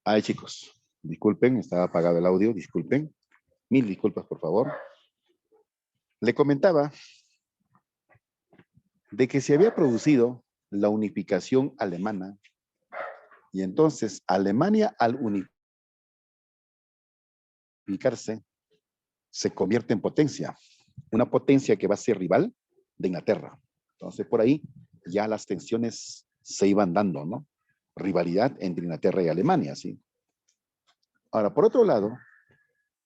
Ay, chicos, disculpen, estaba apagado el audio, disculpen. Mil disculpas, por favor. Le comentaba de que se había producido la unificación alemana y entonces Alemania al unificarse se convierte en potencia, una potencia que va a ser rival de Inglaterra. Entonces por ahí ya las tensiones se iban dando, ¿no? Rivalidad entre Inglaterra y Alemania, ¿sí? Ahora, por otro lado,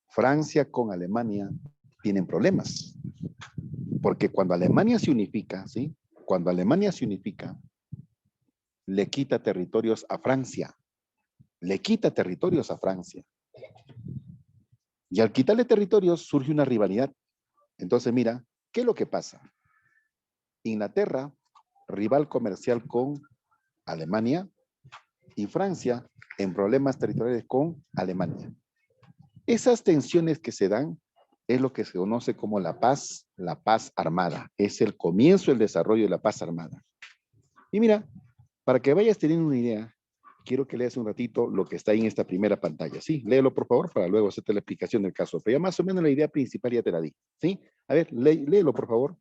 Francia con Alemania tienen problemas, porque cuando Alemania se unifica, ¿sí? Cuando Alemania se unifica, le quita territorios a Francia, le quita territorios a Francia. Y al quitarle territorios surge una rivalidad. Entonces, mira, ¿qué es lo que pasa? Inglaterra, rival comercial con Alemania, y Francia en problemas territoriales con Alemania. Esas tensiones que se dan es lo que se conoce como la paz armada. Es el comienzo del desarrollo de la paz armada. Y mira, para que vayas teniendo una idea, quiero que leas un ratito lo que está ahí en esta primera pantalla. Sí, léelo por favor para luego hacerte la explicación del caso. Pero ya más o menos la idea principal ya te la di. ¿Sí? A ver, léelo por favor.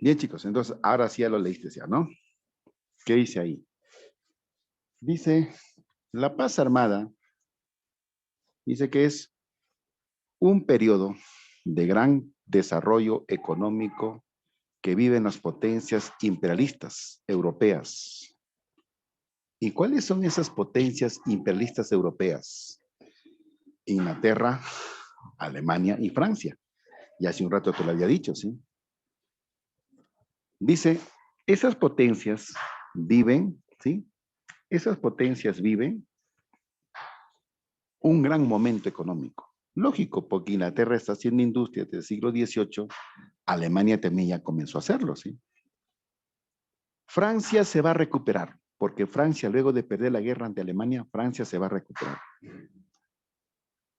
Bien, chicos, entonces ahora sí ya lo leíste ya, ¿no? ¿Qué dice ahí? Dice, la paz armada, dice que es un periodo de gran desarrollo económico que viven las potencias imperialistas europeas. ¿Y cuáles son esas potencias imperialistas europeas? Inglaterra, Alemania y Francia. Y hace un rato te lo había dicho, ¿sí? Dice, esas potencias viven, ¿sí? Esas potencias viven un gran momento económico. Lógico, porque Inglaterra está haciendo industria desde el siglo XVIII, Alemania también ya comenzó a hacerlo, ¿sí? Francia se va a recuperar, porque Francia, luego de perder la guerra ante Alemania, Francia se va a recuperar.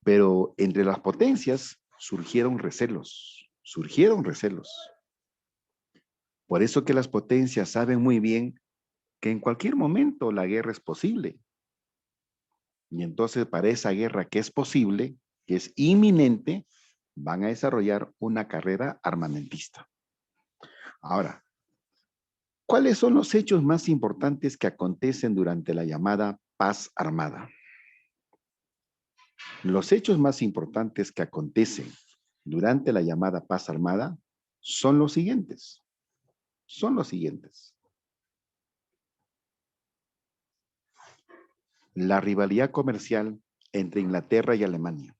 Pero entre las potencias surgieron recelos, surgieron recelos. Por eso que las potencias saben muy bien que en cualquier momento la guerra es posible. Y entonces para esa guerra que es posible, que es inminente, van a desarrollar una carrera armamentista. Ahora, ¿cuáles son los hechos más importantes que acontecen durante la llamada paz armada? Los hechos más importantes que acontecen durante la llamada paz armada son los siguientes. Son los siguientes. La rivalidad comercial entre Inglaterra y Alemania.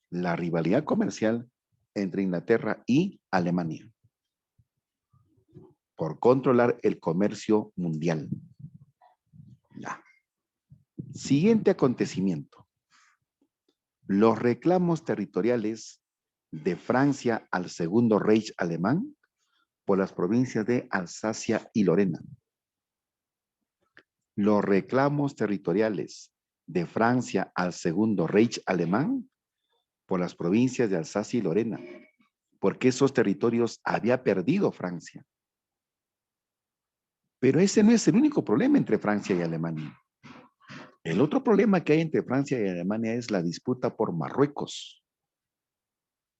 La rivalidad comercial entre Inglaterra y Alemania por controlar el comercio mundial. Ya. Siguiente acontecimiento. Los reclamos territoriales de Francia al Segundo Reich alemán por las provincias de Alsacia y Lorena. Los reclamos territoriales de Francia al Segundo Reich alemán por las provincias de Alsacia y Lorena, porque esos territorios había perdido Francia. Pero ese no es el único problema entre Francia y Alemania. El otro problema que hay entre Francia y Alemania es la disputa por Marruecos.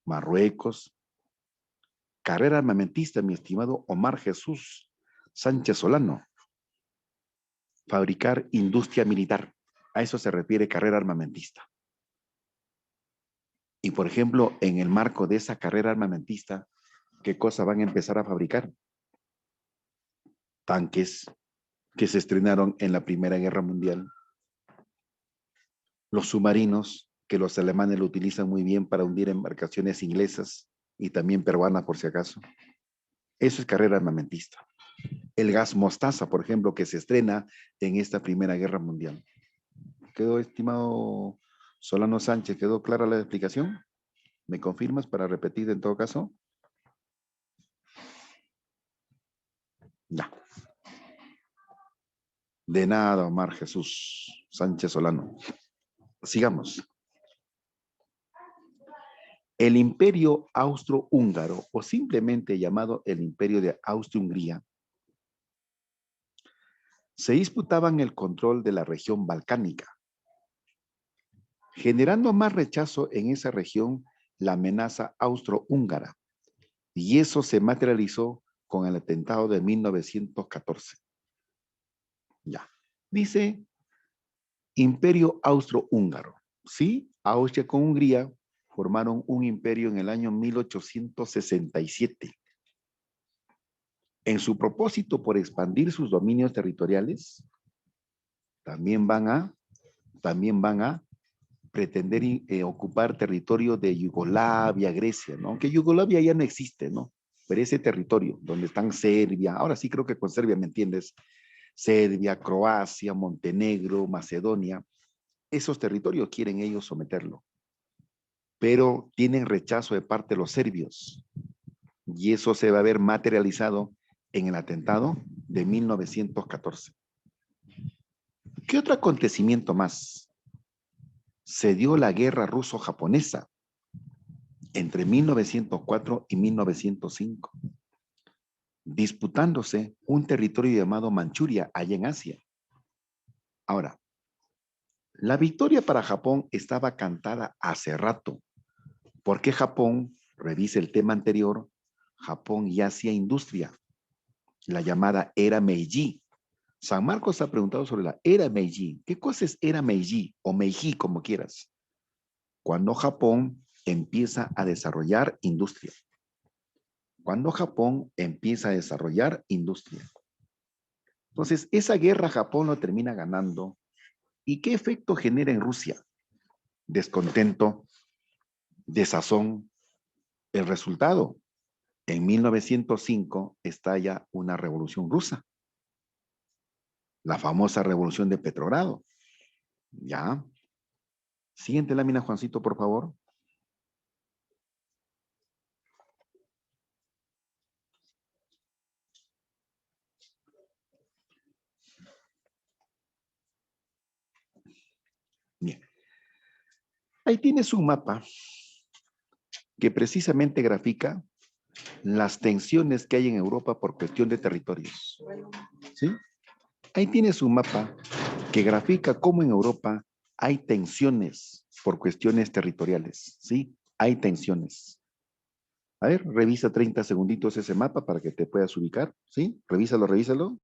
Marruecos, carrera armamentista, mi estimado Omar Jesús Sánchez Solano. Fabricar industria militar. A eso se refiere carrera armamentista. Y por ejemplo, en el marco de esa carrera armamentista, ¿qué cosa van a empezar a fabricar? Tanques que se estrenaron en la Primera Guerra Mundial. Los submarinos, que los alemanes lo utilizan muy bien para hundir embarcaciones inglesas y también peruanas por si acaso. Eso es carrera armamentista. El gas mostaza, por ejemplo, que se estrena en esta Primera Guerra Mundial. ¿Quedó, estimado Solano Sánchez, quedó clara la explicación? ¿Me confirmas para repetir en todo caso? Ya. De nada, Omar Jesús Sánchez Solano. Sigamos. El Imperio Austrohúngaro, o simplemente llamado el Imperio de Austria-Hungría, se disputaban el control de la región balcánica, generando más rechazo en esa región la amenaza austrohúngara, y eso se materializó con el atentado de 1914. Ya. Dice Imperio Austrohúngaro. Sí, Austria con Hungría formaron un imperio en el año 1867. En su propósito por expandir sus dominios territoriales, también van a pretender ocupar territorio de Yugoslavia, Grecia, ¿no? Aunque Yugoslavia ya no existe, ¿no? Pero ese territorio donde están Serbia, ahora sí creo que con Serbia me entiendes, Serbia, Croacia, Montenegro, Macedonia, esos territorios quieren ellos someterlo, pero tienen rechazo de parte de los serbios, y eso se va a ver materializado en el atentado de 1914. ¿Qué otro acontecimiento más? Se dio la guerra ruso-japonesa entre 1904 y 1905, disputándose un territorio llamado Manchuria, allá en Asia. Ahora, la victoria para Japón estaba cantada hace rato, porque Japón, revise el tema anterior, Japón ya hacía industria, la llamada era Meiji. San Marcos ha preguntado sobre la era Meiji. ¿Qué cosa es era Meiji o Meiji, como quieras? Cuando Japón empieza a desarrollar industria. Cuando Japón empieza a desarrollar industria. Entonces, esa guerra Japón lo termina ganando. ¿Y qué efecto genera en Rusia? Descontento, desazón. El resultado, en 1905 estalla una revolución rusa. La famosa revolución de Petrogrado. ¿Ya? Siguiente lámina, Juancito, por favor. Bien. Ahí tienes un mapa que precisamente grafica las tensiones que hay en Europa por cuestión de territorios. ¿Sí? Ahí tienes un mapa que grafica cómo en Europa hay tensiones por cuestiones territoriales. ¿Sí? hay tensiones. A ver, revisa 30 segunditos ese mapa para que te puedas ubicar, ¿sí? Revísalo, revísalo.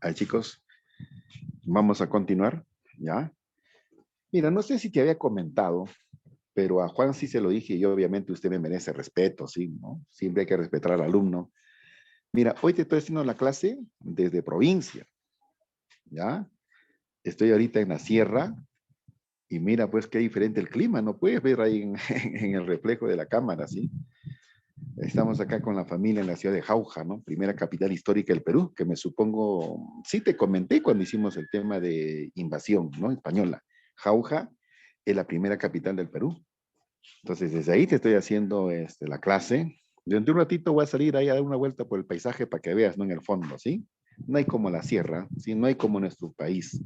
Ahí, chicos, vamos a continuar, ¿ya? Mira, no sé si te había comentado, pero a Juan sí se lo dije y obviamente usted me merece respeto, ¿sí? ¿No? Siempre hay que respetar al alumno. Mira, hoy te estoy haciendo la clase desde provincia, ¿ya? Estoy ahorita en la sierra y mira pues qué diferente el clima, ¿no? Puedes ver ahí en el reflejo de la cámara, ¿sí? Estamos acá con la familia en la ciudad de Jauja, ¿no? Primera capital histórica del Perú, que me supongo, sí te comenté cuando hicimos el tema de invasión, ¿no? Española. Jauja es la primera capital del Perú. Entonces, desde ahí te estoy haciendo la clase. Dentro de un ratito voy a salir ahí a dar una vuelta por el paisaje para que veas, ¿no? En el fondo, ¿sí? No hay como la sierra, ¿sí? No hay como nuestro país.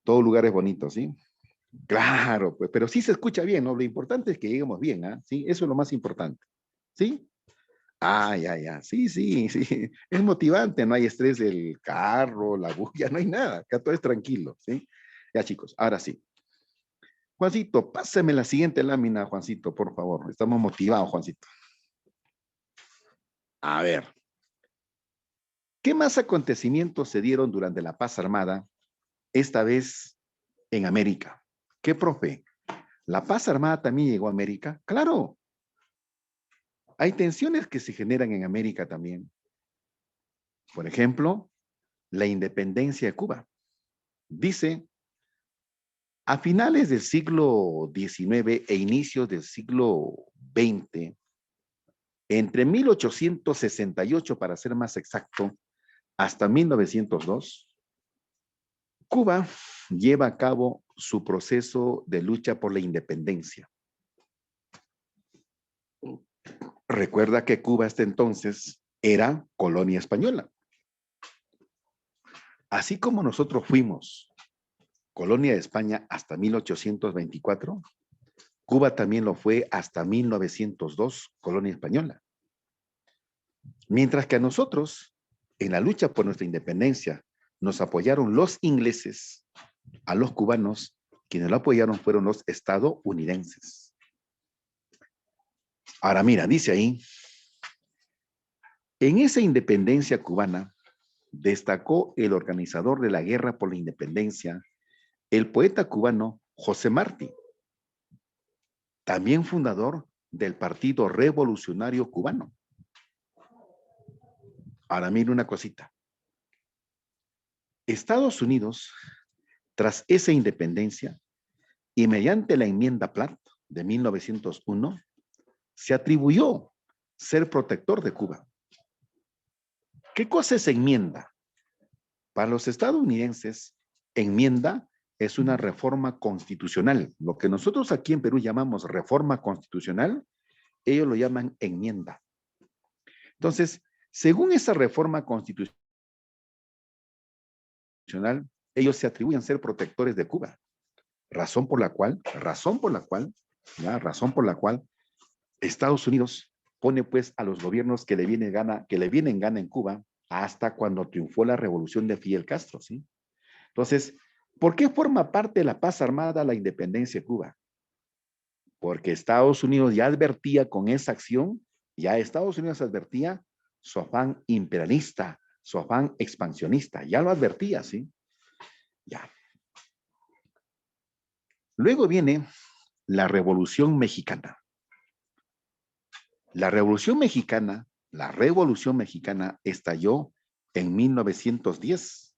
Todo lugar es bonito, ¿sí? Claro, pues, pero sí se escucha bien, ¿no? Lo importante es que lleguemos bien, ¿ah? ¿Sí? Eso es lo más importante, ¿sí? Ah, ya, ya. Sí, sí, sí. Es motivante, no hay estrés del carro, la bulla, no hay nada. Acá todo es tranquilo, ¿sí? Ya, chicos, ahora sí. Juancito, pásame la siguiente lámina, Juancito, por favor. Estamos motivados, Juancito. A ver, ¿qué más acontecimientos se dieron durante la paz armada, esta vez en América? ¿Qué, profe? ¿La paz armada también llegó a América? Claro, hay tensiones que se generan en América también. Por ejemplo, la independencia de Cuba. Dice, a finales del siglo XIX e inicios del siglo XX, entre 1868, para ser más exacto, hasta 1902, Cuba lleva a cabo su proceso de lucha por la independencia. Recuerda que Cuba hasta entonces era colonia española. Así como nosotros fuimos colonia de España hasta 1824, Cuba también lo fue hasta 1902, colonia española. Mientras que a nosotros, en la lucha por nuestra independencia, nos apoyaron los ingleses, a los cubanos, quienes lo apoyaron fueron los estadounidenses. Ahora mira, dice ahí, en esa independencia cubana, destacó el organizador de la guerra por la independencia, el poeta cubano José Martí, también fundador del Partido Revolucionario Cubano. Ahora mira una cosita. Estados Unidos, tras esa independencia y mediante la enmienda Platt, de 1901, se atribuyó ser protector de Cuba. ¿Qué cosa es enmienda? Para los estadounidenses, enmienda es una reforma constitucional. Lo que nosotros aquí en Perú llamamos reforma constitucional, ellos lo llaman enmienda. Entonces, según esa reforma constitucional, ellos se atribuyen ser protectores de Cuba. Razón por la cual, Estados Unidos pone pues a los gobiernos que le vienen gana en Cuba hasta cuando triunfó la revolución de Fidel Castro, ¿sí? Entonces, ¿por qué forma parte de la paz armada la independencia de Cuba? Porque Estados Unidos ya advertía con esa acción, ya Estados Unidos advertía su afán imperialista, su afán expansionista, ya lo advertía, ¿sí? Ya. Luego viene la Revolución Mexicana. La Revolución Mexicana estalló en 1910.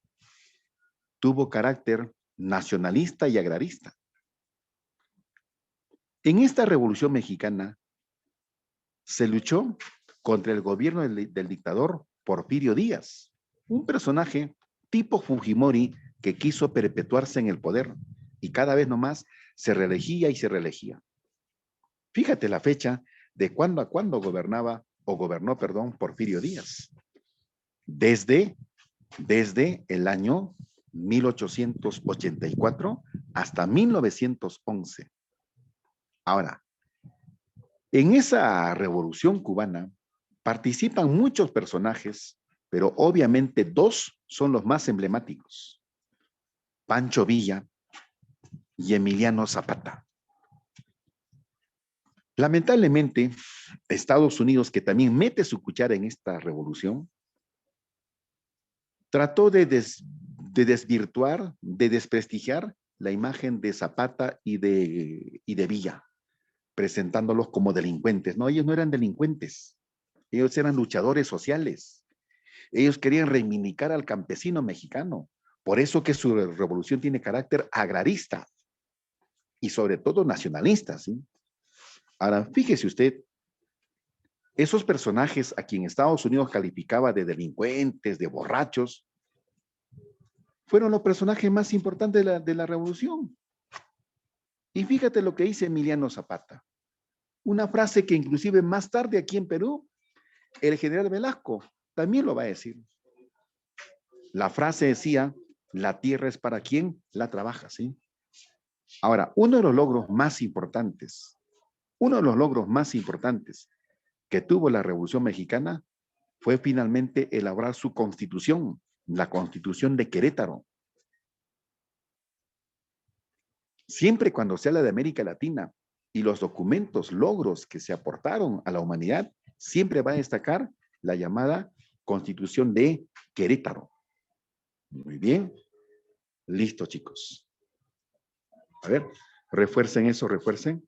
Tuvo carácter nacionalista y agrarista. En esta Revolución Mexicana se luchó contra el gobierno del dictador Porfirio Díaz, un personaje tipo Fujimori que quiso perpetuarse en el poder y cada vez nomás se reelegía y se reelegía. Fíjate la fecha de cuándo a cuándo gobernó, Porfirio Díaz. Desde el año 1884 hasta 1911. Ahora, en esa revolución cubana participan muchos personajes, pero obviamente dos son los más emblemáticos: Pancho Villa y Emiliano Zapata. Lamentablemente, Estados Unidos, que también mete su cuchara en esta revolución, trató de desvirtuar, de desprestigiar la imagen de Zapata y de Villa, presentándolos como delincuentes. No, ellos no eran delincuentes, ellos eran luchadores sociales. Ellos querían reivindicar al campesino mexicano. Por eso que su revolución tiene carácter agrarista y sobre todo nacionalista, ¿sí? Ahora, fíjese usted, esos personajes a quien Estados Unidos calificaba de delincuentes, de borrachos, fueron los personajes más importantes de la revolución. Y fíjate lo que dice Emiliano Zapata. Una frase que inclusive más tarde aquí en Perú, el general Velasco también lo va a decir. La frase decía: la tierra es para quien la trabaja, ¿sí? Ahora, uno de los logros más importantes que tuvo la Revolución Mexicana fue finalmente elaborar su constitución, la Constitución de Querétaro. Siempre cuando se habla de América Latina y los documentos, logros que se aportaron a la humanidad, siempre va a destacar la llamada Constitución de Querétaro. Muy bien. Listo, chicos. A ver, refuercen eso, refuercen.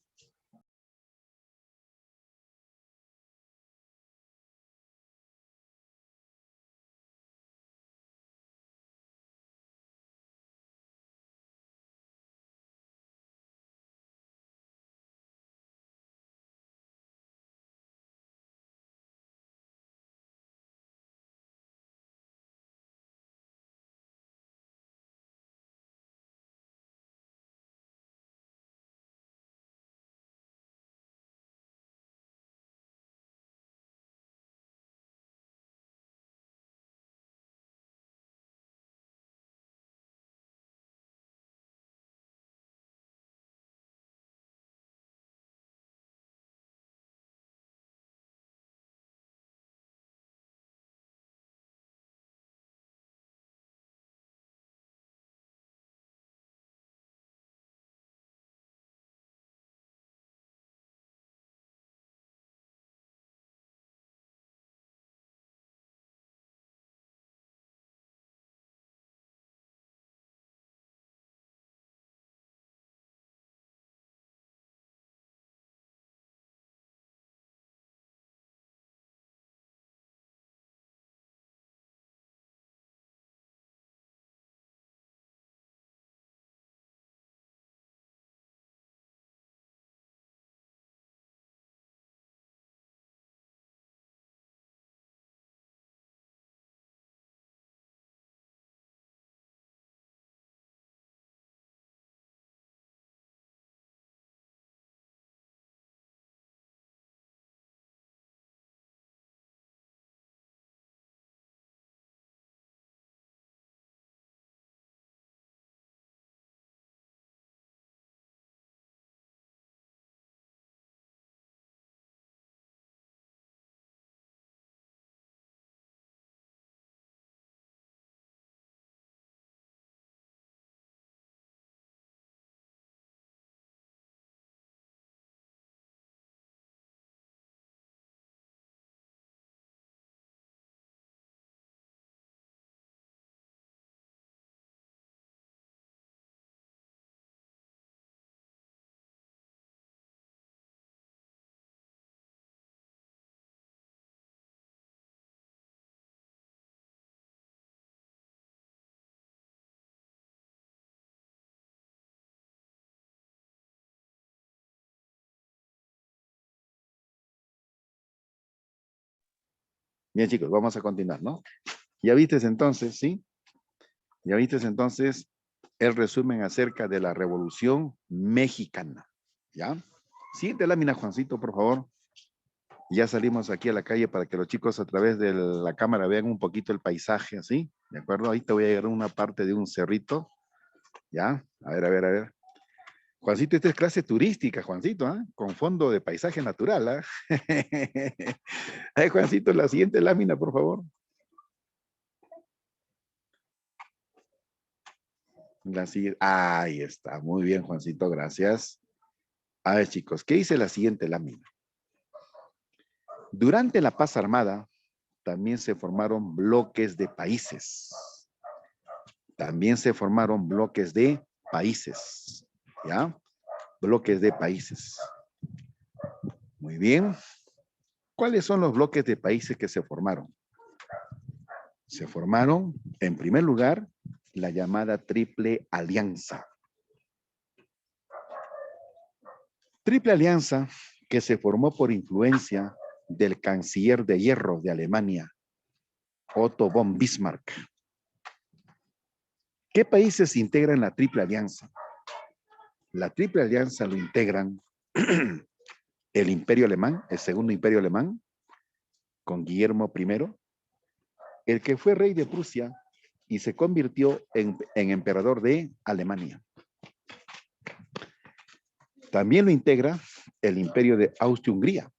Bien, chicos, vamos a continuar, ¿no? Ya viste entonces, ¿sí? Ya viste entonces el resumen acerca de la Revolución Mexicana, ¿ya? Siguiente lámina, Juancito, por favor. Ya salimos aquí a la calle para que los chicos a través de la cámara vean un poquito el paisaje, ¿así? ¿De acuerdo? Ahí te voy a llegar a una parte de un cerrito, ¿ya? A ver, a ver, a ver. Juancito, esta es clase turística, Juancito, ¿ah? Con fondo de paisaje natural, ¿ah? Ay, Juancito, la siguiente lámina, por favor. La siguiente. Ahí está. Muy bien, Juancito, gracias. A ver, chicos, ¿qué dice la siguiente lámina? Durante la paz armada, también se formaron bloques de países. También se formaron bloques de países. ¿Ya? Bloques de países. Muy bien. ¿Cuáles son los bloques de países que se formaron? Se formaron, en primer lugar, la llamada Triple Alianza. Triple Alianza que se formó por influencia del canciller de hierro de Alemania, Otto von Bismarck. ¿Qué países integran la Triple Alianza? La Triple Alianza lo integran el Imperio Alemán, el Segundo Imperio Alemán, con Guillermo I, el que fue rey de Prusia y se convirtió en emperador de Alemania. También lo integra el Imperio de Austria-Hungría,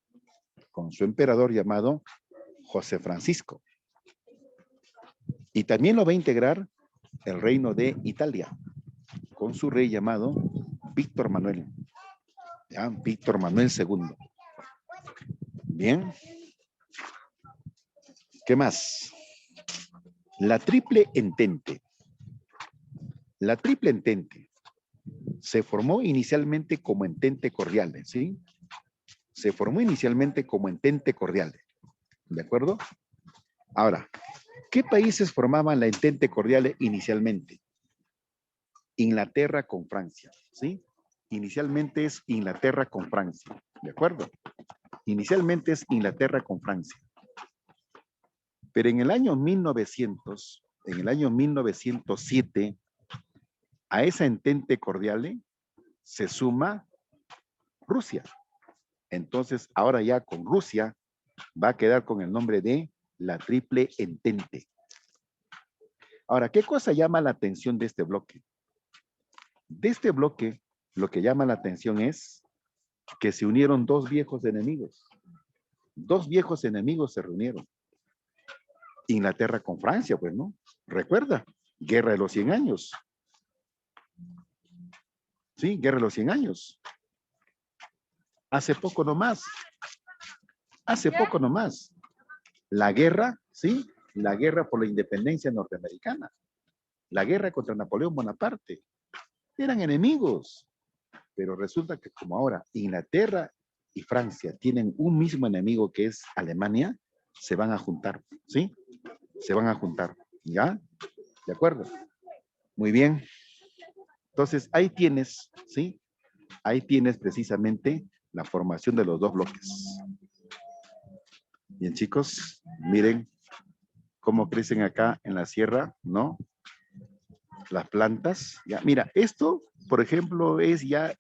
con su emperador llamado José Francisco. Y también lo va a integrar el Reino de Italia, con su rey llamado Víctor Manuel. ¿Ya? Víctor Manuel II. Bien. ¿Qué más? La Triple Entente. La Triple Entente se formó inicialmente como Entente Cordiale, ¿sí? Se formó inicialmente como Entente Cordiale. ¿De acuerdo? Ahora, ¿qué países formaban la Entente Cordiale inicialmente? Inglaterra con Francia, ¿sí? Inicialmente es Inglaterra con Francia, ¿de acuerdo? Inicialmente es Inglaterra con Francia. Pero en el año 1907, a esa Entente Cordiale se suma Rusia. Entonces, ahora ya con Rusia va a quedar con el nombre de la Triple Entente. Ahora, ¿qué cosa llama la atención de este bloque? De este bloque, lo que llama la atención es que se unieron dos viejos enemigos. Dos viejos enemigos se reunieron. Inglaterra con Francia, pues, ¿no? Recuerda, Guerra de los 100 años. Sí, Guerra de los 100 años. Hace poco nomás. Hace poco nomás. La guerra, ¿sí? La guerra por la independencia norteamericana. La guerra contra Napoleón Bonaparte. Eran enemigos. Pero resulta que como ahora Inglaterra y Francia tienen un mismo enemigo que es Alemania, se van a juntar, ¿sí? Se van a juntar, ¿ya? ¿De acuerdo? Muy bien. Entonces, ahí tienes, ¿sí? Ahí tienes precisamente la formación de los dos bloques. Bien, chicos, miren cómo crecen acá en la sierra, ¿no? Las plantas. Ya, mira, esto, por ejemplo, es ya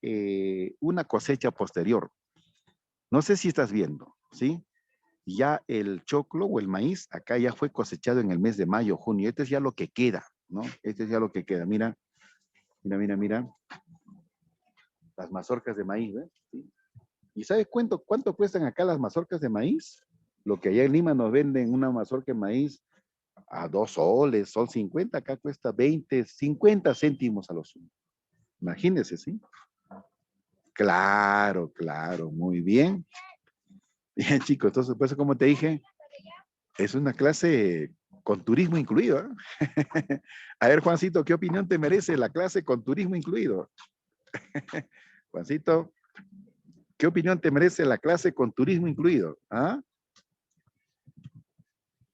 una cosecha posterior. No sé si estás viendo, ¿sí? Ya el choclo o el maíz, acá ya fue cosechado en el mes de mayo, junio. Este es ya lo que queda, ¿no? Este es ya lo que queda. Mira, mira, mira, mira. Las mazorcas de maíz, ¿ves? ¿Sí? ¿Y sabes cuánto cuestan acá las mazorcas de maíz? Lo que allá en Lima nos venden una mazorca de maíz a 2 soles, sol 50, acá cuesta 20, 50 céntimos a lo sumo. Imagínense, ¿sí? Claro, claro, muy bien. Bien, chicos, entonces, pues, como te dije, es una clase con turismo incluido, ¿eh? A ver, Juancito, ¿qué opinión te merece la clase con turismo incluido? Juancito, ¿qué opinión te merece la clase con turismo incluido? ¿Ah?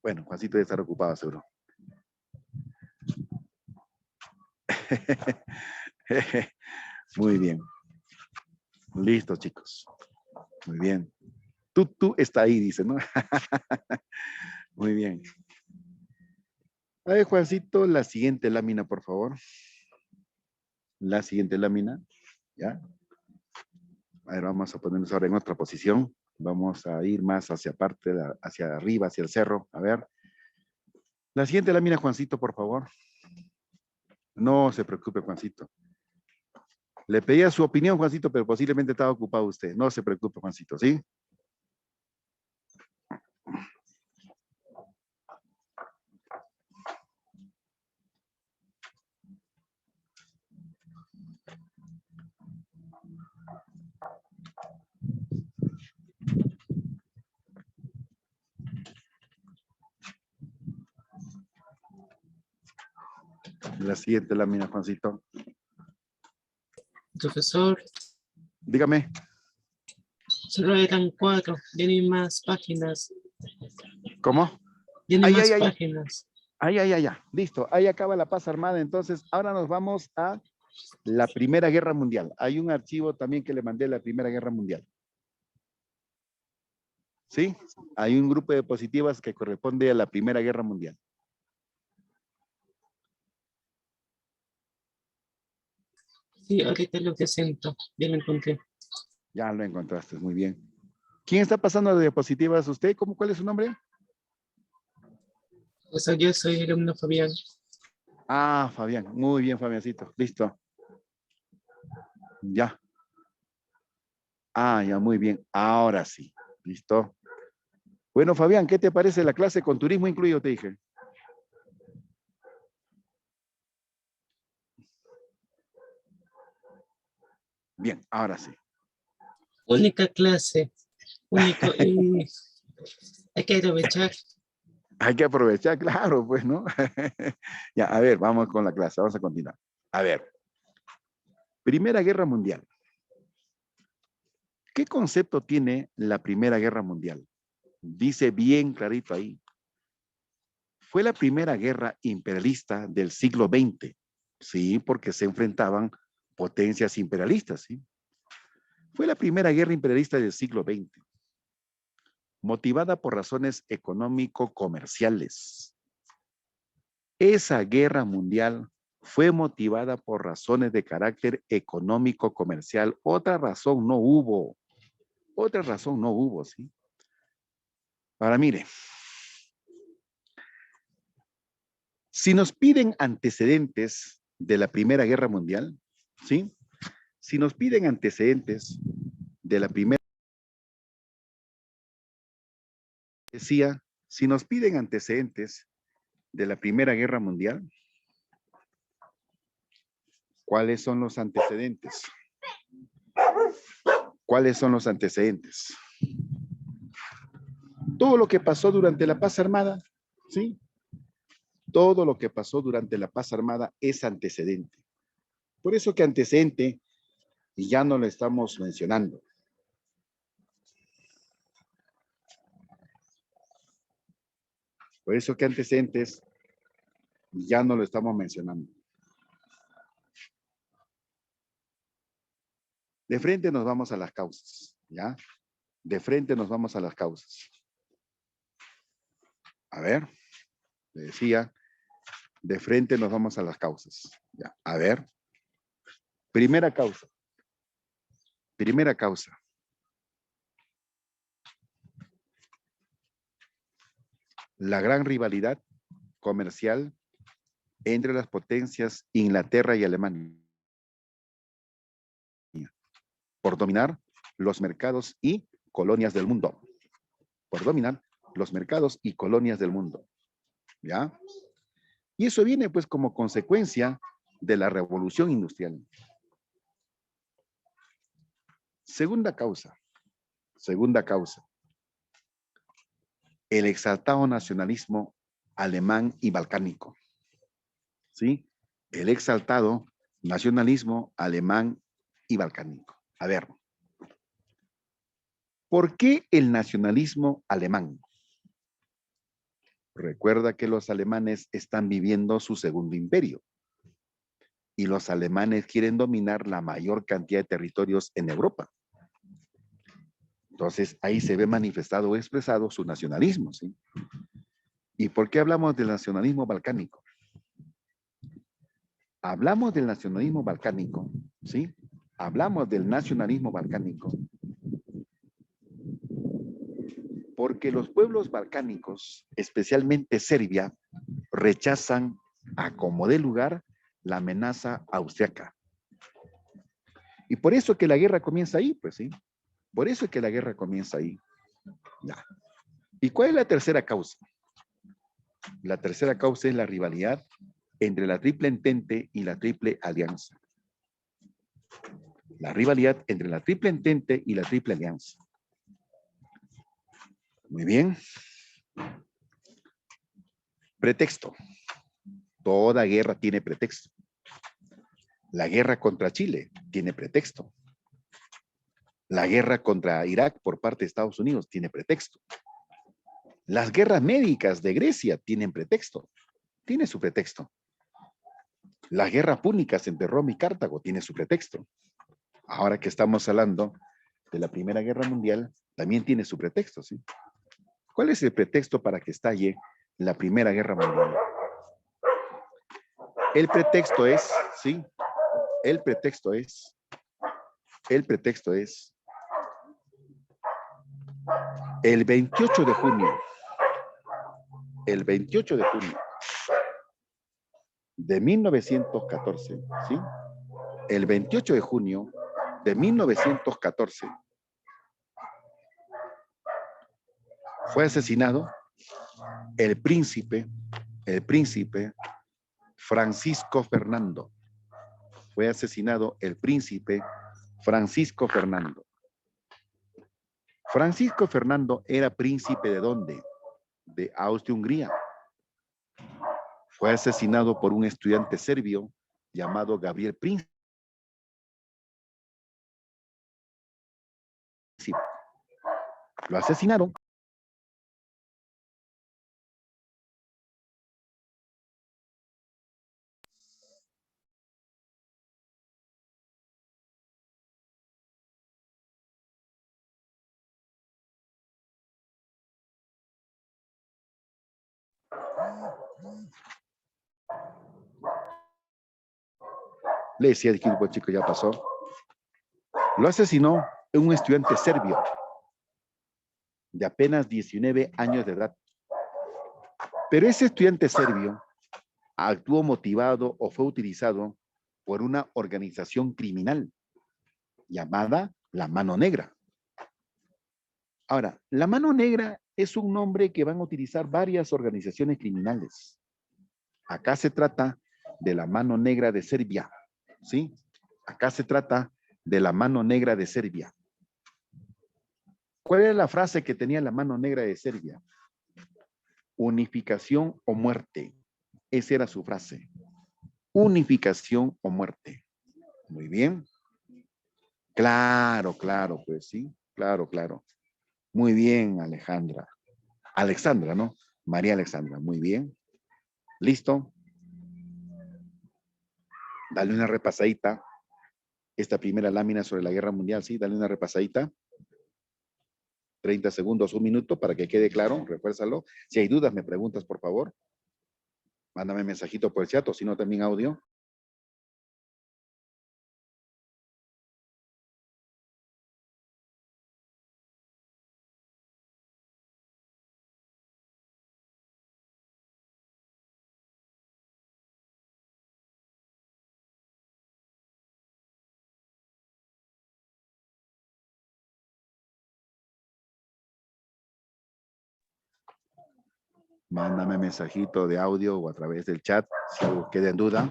Bueno, Juancito debe estar ocupado, seguro. Muy bien. Listo, chicos. Muy bien. Tú está ahí, dice, ¿no? Muy bien. A ver, Juancito, la siguiente lámina, por favor. La siguiente lámina, ¿ya? A ver, vamos a ponernos ahora en otra posición. Vamos a ir más hacia parte, hacia arriba, hacia el cerro. A ver. La siguiente lámina, Juancito, por favor. No se preocupe, Juancito. Le pedía su opinión, Juancito, pero posiblemente estaba ocupado usted. No se preocupe, Juancito, ¿sí? La siguiente lámina, Juancito. Profesor, Dígame. solo eran 4, tienen más páginas, ¿Cómo? tienen Ay, más ay, ay. páginas. Ay, ay, ay, ay. Listo. Ahí acaba la paz armada. Entonces, ahora nos vamos a la Primera Guerra Mundial. Hay un archivo también que le mandé la Primera Guerra Mundial. ¿Sí? Hay un grupo de diapositivas que corresponde a la Primera Guerra Mundial. Sí, ahorita lo que siento, ya lo encontré. Ya lo encontraste, muy bien. ¿Quién está pasando las diapositivas? ¿Usted? ¿Cuál es su nombre? O sea, yo soy el alumno Fabián. Ah, Fabián. Muy bien, Fabiancito. Listo. Ya. Ah, ya, muy bien. Ahora sí. Listo. Bueno, Fabián, ¿qué te parece la clase con turismo incluido? Te dije. Bien, ahora sí. Única clase, único, y hay que aprovechar. Hay que aprovechar, claro, pues, ¿no? Ya, a ver, vamos con la clase. Vamos a continuar. A ver. Primera Guerra Mundial. ¿Qué concepto tiene la Primera Guerra Mundial? Dice bien clarito ahí. Fue la primera guerra imperialista del siglo XX, ¿sí? Porque se enfrentaban potencias imperialistas, ¿sí? Fue la primera guerra imperialista del siglo XX, motivada por razones económico-comerciales. Esa guerra mundial fue motivada por razones de carácter económico-comercial. Otra razón no hubo. Otra razón no hubo, ¿sí? Ahora mire, si nos piden antecedentes de la Primera Guerra Mundial, ¿sí? Si nos piden antecedentes de la primera, decía, si nos piden antecedentes de la Primera Guerra Mundial, ¿cuáles son los antecedentes? ¿Cuáles son los antecedentes? Todo lo que pasó durante la paz armada, ¿sí? Todo lo que pasó durante la paz armada es antecedente. Por eso que antecedente ya no lo estamos mencionando. Por eso que antecedentes ya no lo estamos mencionando. De frente nos vamos a las causas, ¿ya? De frente nos vamos a las causas. A ver, le decía, de frente nos vamos a las causas. Ya, a ver. Primera causa. Primera causa. La gran rivalidad comercial entre las potencias Inglaterra y Alemania por dominar los mercados y colonias del mundo. Por dominar los mercados y colonias del mundo. ¿Ya? Y eso viene pues como consecuencia de la revolución industrial. Segunda causa. Segunda causa. El exaltado nacionalismo alemán y balcánico. ¿Sí? El exaltado nacionalismo alemán y balcánico. A ver, ¿por qué el nacionalismo alemán? Recuerda que los alemanes están viviendo su segundo imperio y los alemanes quieren dominar la mayor cantidad de territorios en Europa. Entonces, ahí se ve manifestado o expresado su nacionalismo, ¿sí? ¿Y por qué hablamos del nacionalismo balcánico? Hablamos del nacionalismo balcánico, ¿sí? Hablamos del nacionalismo balcánico porque los pueblos balcánicos, especialmente Serbia, rechazan a como dé lugar la amenaza austriaca. Y por eso es que la guerra comienza ahí, pues sí. Por eso es que la guerra comienza ahí. Ya. ¿Y cuál es la tercera causa? La tercera causa es la rivalidad entre la Triple Entente y la Triple Alianza. La rivalidad entre la Triple Entente y la Triple Alianza. Muy bien. Pretexto. Toda guerra tiene pretexto. La guerra contra Chile tiene pretexto. La guerra contra Irak por parte de Estados Unidos tiene pretexto. Las guerras médicas de Grecia tienen pretexto. Tiene su pretexto. Las guerras púnicas entre Roma y Cartago tiene su pretexto. Ahora que estamos hablando de la Primera Guerra Mundial, también tiene su pretexto, ¿sí? ¿Cuál es el pretexto para que estalle la Primera Guerra Mundial? El pretexto es, ¿sí? El pretexto es el 28 de junio, el 28 de junio de 1914, ¿sí? El 28 de junio de 1914 fue asesinado el príncipe Francisco Fernando. Fue asesinado el príncipe Francisco Fernando. Francisco Fernando era príncipe ¿de dónde? De Austria-Hungría. Fue asesinado por un estudiante serbio llamado Gabriel Príncipe. Lo asesinaron. Le decía el equipo chico, ya pasó. Lo asesinó un estudiante serbio de apenas 19 años de edad. Pero ese estudiante serbio actuó motivado o fue utilizado por una organización criminal llamada la Mano Negra. Ahora, la Mano Negra es un nombre que van a utilizar varias organizaciones criminales. Acá se trata de la Mano Negra de Serbia, ¿sí? Acá se trata de la Mano Negra de Serbia. ¿Cuál era la frase que tenía la Mano Negra de Serbia? Unificación o muerte. Esa era su frase. Unificación o muerte. Muy bien. Claro, pues sí. Claro. Muy bien, Alejandra. Alexandra, ¿no? María Alexandra, muy bien. ¿Listo? Dale una repasadita. Esta primera lámina sobre la guerra mundial, sí, dale una repasadita. 30 segundos, 1 minuto para que quede claro, refuérzalo. Si hay dudas, me preguntas, por favor. Mándame mensajito por el chat o si no, también audio. Mándame mensajito de audio o a través del chat si algo queda en duda.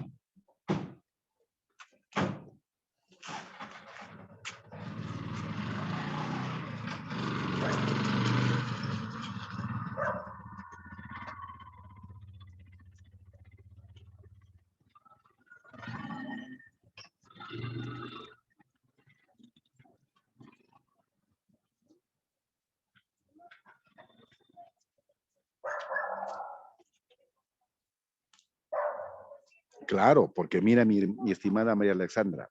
Claro, porque mira, mi estimada María Alexandra,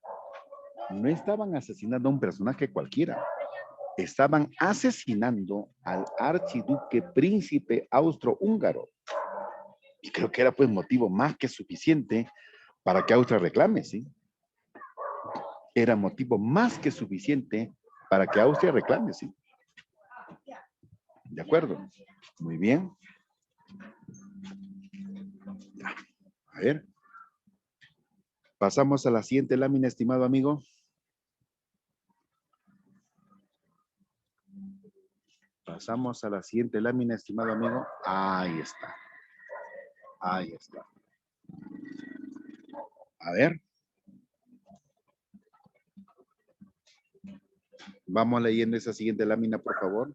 no estaban asesinando a un personaje cualquiera. Estaban asesinando al archiduque príncipe austrohúngaro. creo que era pues motivo más que suficiente para que Austria reclame, ¿sí? Era motivo más que suficiente para que Austria reclame, ¿sí? ¿De acuerdo? Muy bien. Ya. A ver. Pasamos a la siguiente lámina, estimado amigo. Pasamos a la siguiente lámina, estimado amigo. Ahí está. Ahí está. A ver. Vamos leyendo esa siguiente lámina, por favor.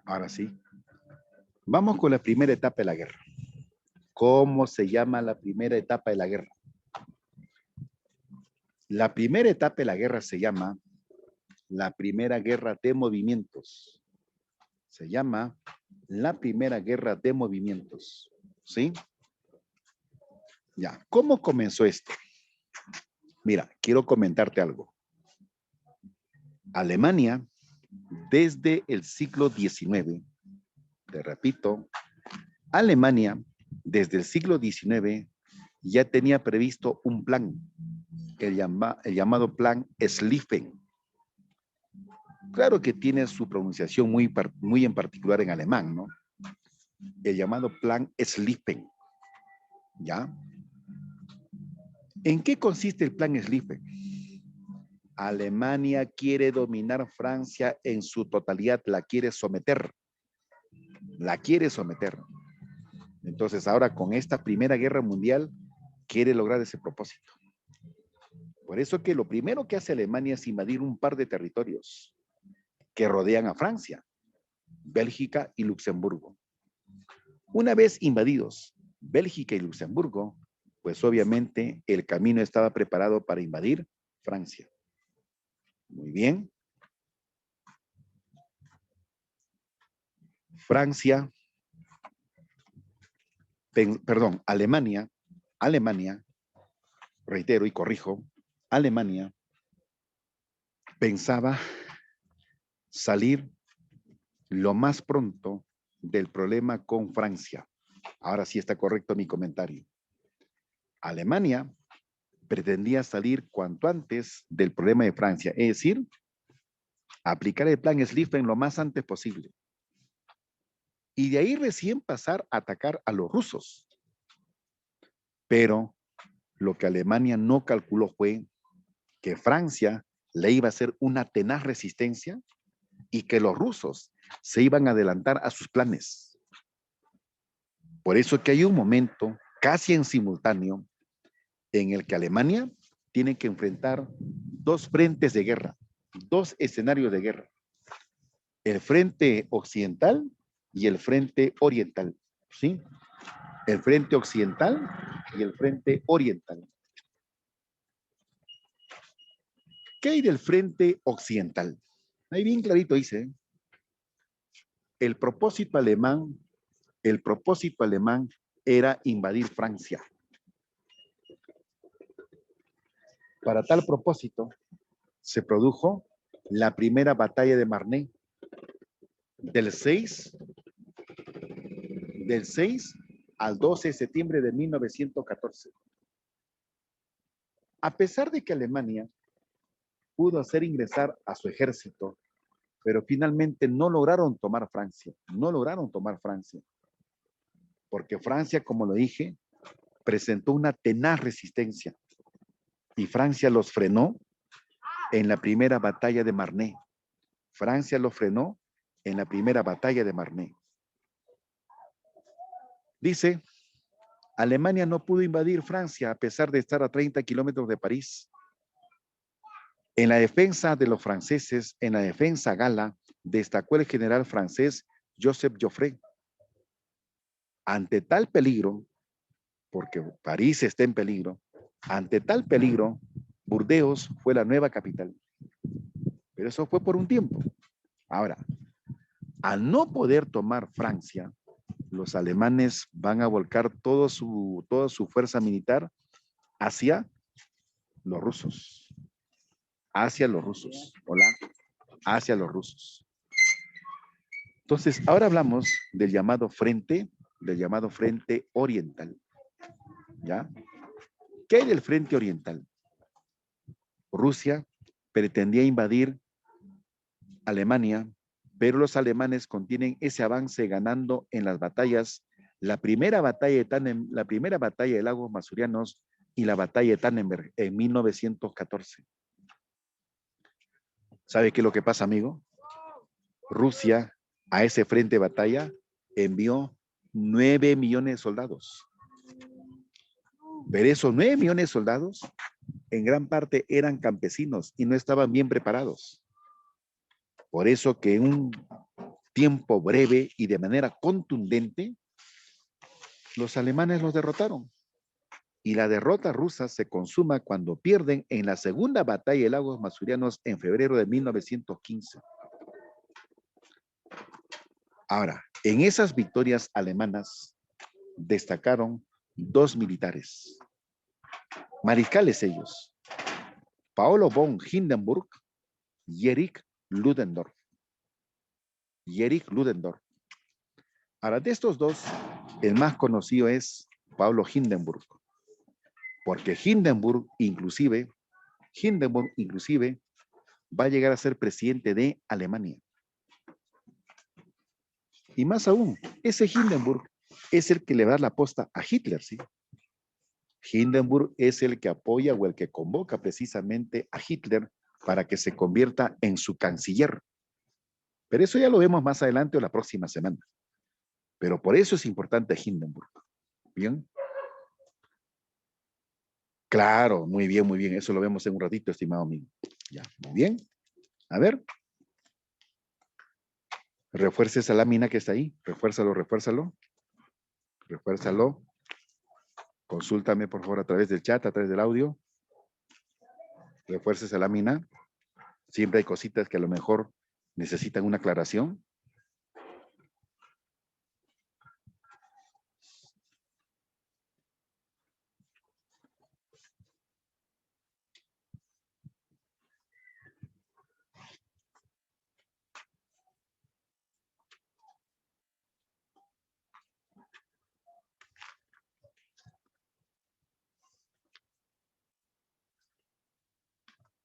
Ahora sí. Vamos con la primera etapa de la guerra. ¿Cómo se llama la primera etapa de la guerra? La primera etapa de la guerra se llama la primera guerra de movimientos. Se llama la primera guerra de movimientos. ¿Sí? Ya. ¿Cómo comenzó esto? Mira, quiero comentarte algo. Alemania, desde el siglo XIX, te repito, Alemania, desde el siglo XIX, ya tenía previsto un plan, el llamado plan Schlieffen. Claro que tiene su pronunciación muy en particular en alemán, ¿no? El llamado plan Schlieffen. ¿Ya? ¿En qué consiste el plan Schlieffen? Alemania quiere dominar Francia en su totalidad, la quiere someter. La quiere someter. Entonces ahora con esta Primera Guerra Mundial quiere lograr ese propósito. Por eso que lo primero que hace Alemania es invadir un par de territorios que rodean a Francia, Bélgica y Luxemburgo. Una vez invadidos Bélgica y Luxemburgo, pues obviamente el camino estaba preparado para invadir Francia. Muy bien. Francia, Alemania, reitero y corrijo, Alemania pensaba salir lo más pronto del problema con Francia. Ahora sí está correcto mi comentario. Alemania pretendía salir cuanto antes del problema de Francia, es decir, aplicar el plan Schlieffen lo más antes posible. Y de ahí recién pasar a atacar a los rusos. Pero lo que Alemania no calculó fue que Francia le iba a hacer una tenaz resistencia y que los rusos se iban a adelantar a sus planes. Por eso que hay un momento casi en simultáneo en el que Alemania tiene que enfrentar dos frentes de guerra, dos escenarios de guerra. El frente occidental y el frente oriental, ¿sí? El frente occidental y el frente oriental. ¿Qué hay del frente occidental? Ahí bien clarito dice, el propósito alemán era invadir Francia. Para tal propósito, se produjo la primera batalla de Marne del 6 al 12 de septiembre de 1914. A pesar de que Alemania pudo hacer ingresar a su ejército, pero finalmente no lograron tomar Francia, no lograron tomar Francia, porque Francia, como lo dije, presentó una tenaz resistencia y Francia los frenó en la primera batalla de Marne. Francia los frenó en la primera batalla de Marne. Dice, Alemania no pudo invadir Francia a pesar de estar a 30 kilómetros de París. En la defensa de los franceses, en la defensa gala, destacó el general francés Joseph Joffre. Ante tal peligro, porque París está en peligro, ante tal peligro, Burdeos fue la nueva capital. Pero eso fue por un tiempo. Ahora, al no poder tomar Francia, los alemanes van a volcar toda su fuerza militar hacia los rusos. Hacia los rusos. Hola. Hacia los rusos. Entonces, ahora hablamos del llamado frente oriental. ¿Ya? ¿Qué hay del frente oriental? Rusia pretendía invadir Alemania, pero los alemanes contienen ese avance ganando en las batallas, la primera batalla de Lagos Masurianos y la batalla de Tannenberg en 1914. ¿Sabe qué es lo que pasa, amigo? Rusia a ese frente de batalla envió 9 millones de soldados. Pero esos 9 millones de soldados en gran parte eran campesinos y no estaban bien preparados. Por eso que en un tiempo breve y de manera contundente, los alemanes los derrotaron. Y la derrota rusa se consuma cuando pierden en la segunda batalla de Lagos Masurianos en febrero de 1915. Ahora, en esas victorias alemanas destacaron 2 militares, mariscales ellos, Paolo von Hindenburg y Erich Ludendorff. Ahora, de estos dos, el más conocido es Paolo Hindenburg, porque Hindenburg inclusive va a llegar a ser presidente de Alemania. Y más aún, ese Hindenburg es el que le da la posta a Hitler, ¿sí? Hindenburg es el que apoya o el que convoca precisamente a Hitler para que se convierta en su canciller. Pero eso ya lo vemos más adelante o la próxima semana. Pero por eso es importante Hindenburg. ¿Bien? Claro, muy bien, muy bien. Eso lo vemos en un ratito, estimado amigo. Ya, muy bien. A ver. Refuerce esa lámina que está ahí. Refuérzalo. Consúltame, por favor, a través del chat, a través del audio. Refuerce esa lámina. Siempre hay cositas que a lo mejor necesitan una aclaración.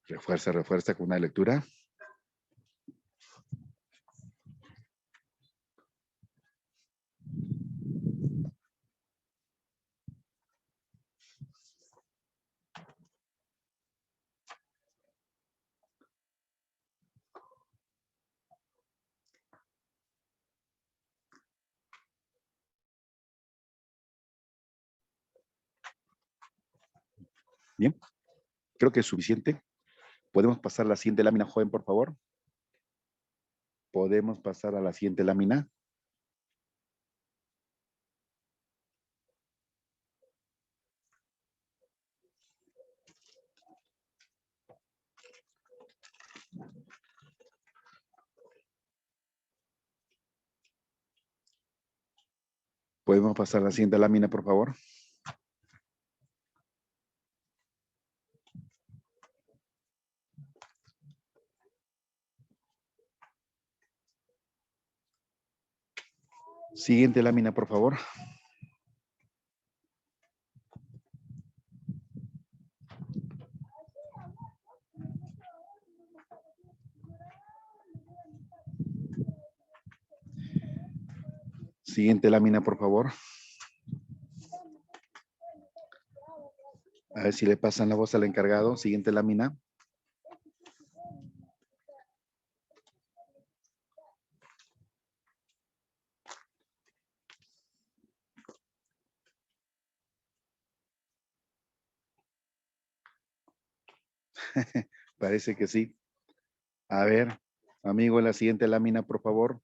Refuerza con una lectura. Bien, creo que es suficiente. ¿Podemos pasar a la siguiente lámina, joven, por favor? ¿Podemos pasar a la siguiente lámina? ¿Podemos pasar a la siguiente lámina, por favor? Siguiente lámina, por favor. Siguiente lámina, por favor. A ver si le pasan la voz al encargado. Siguiente lámina. Parece que sí. A ver, amigo, la siguiente lámina, por favor.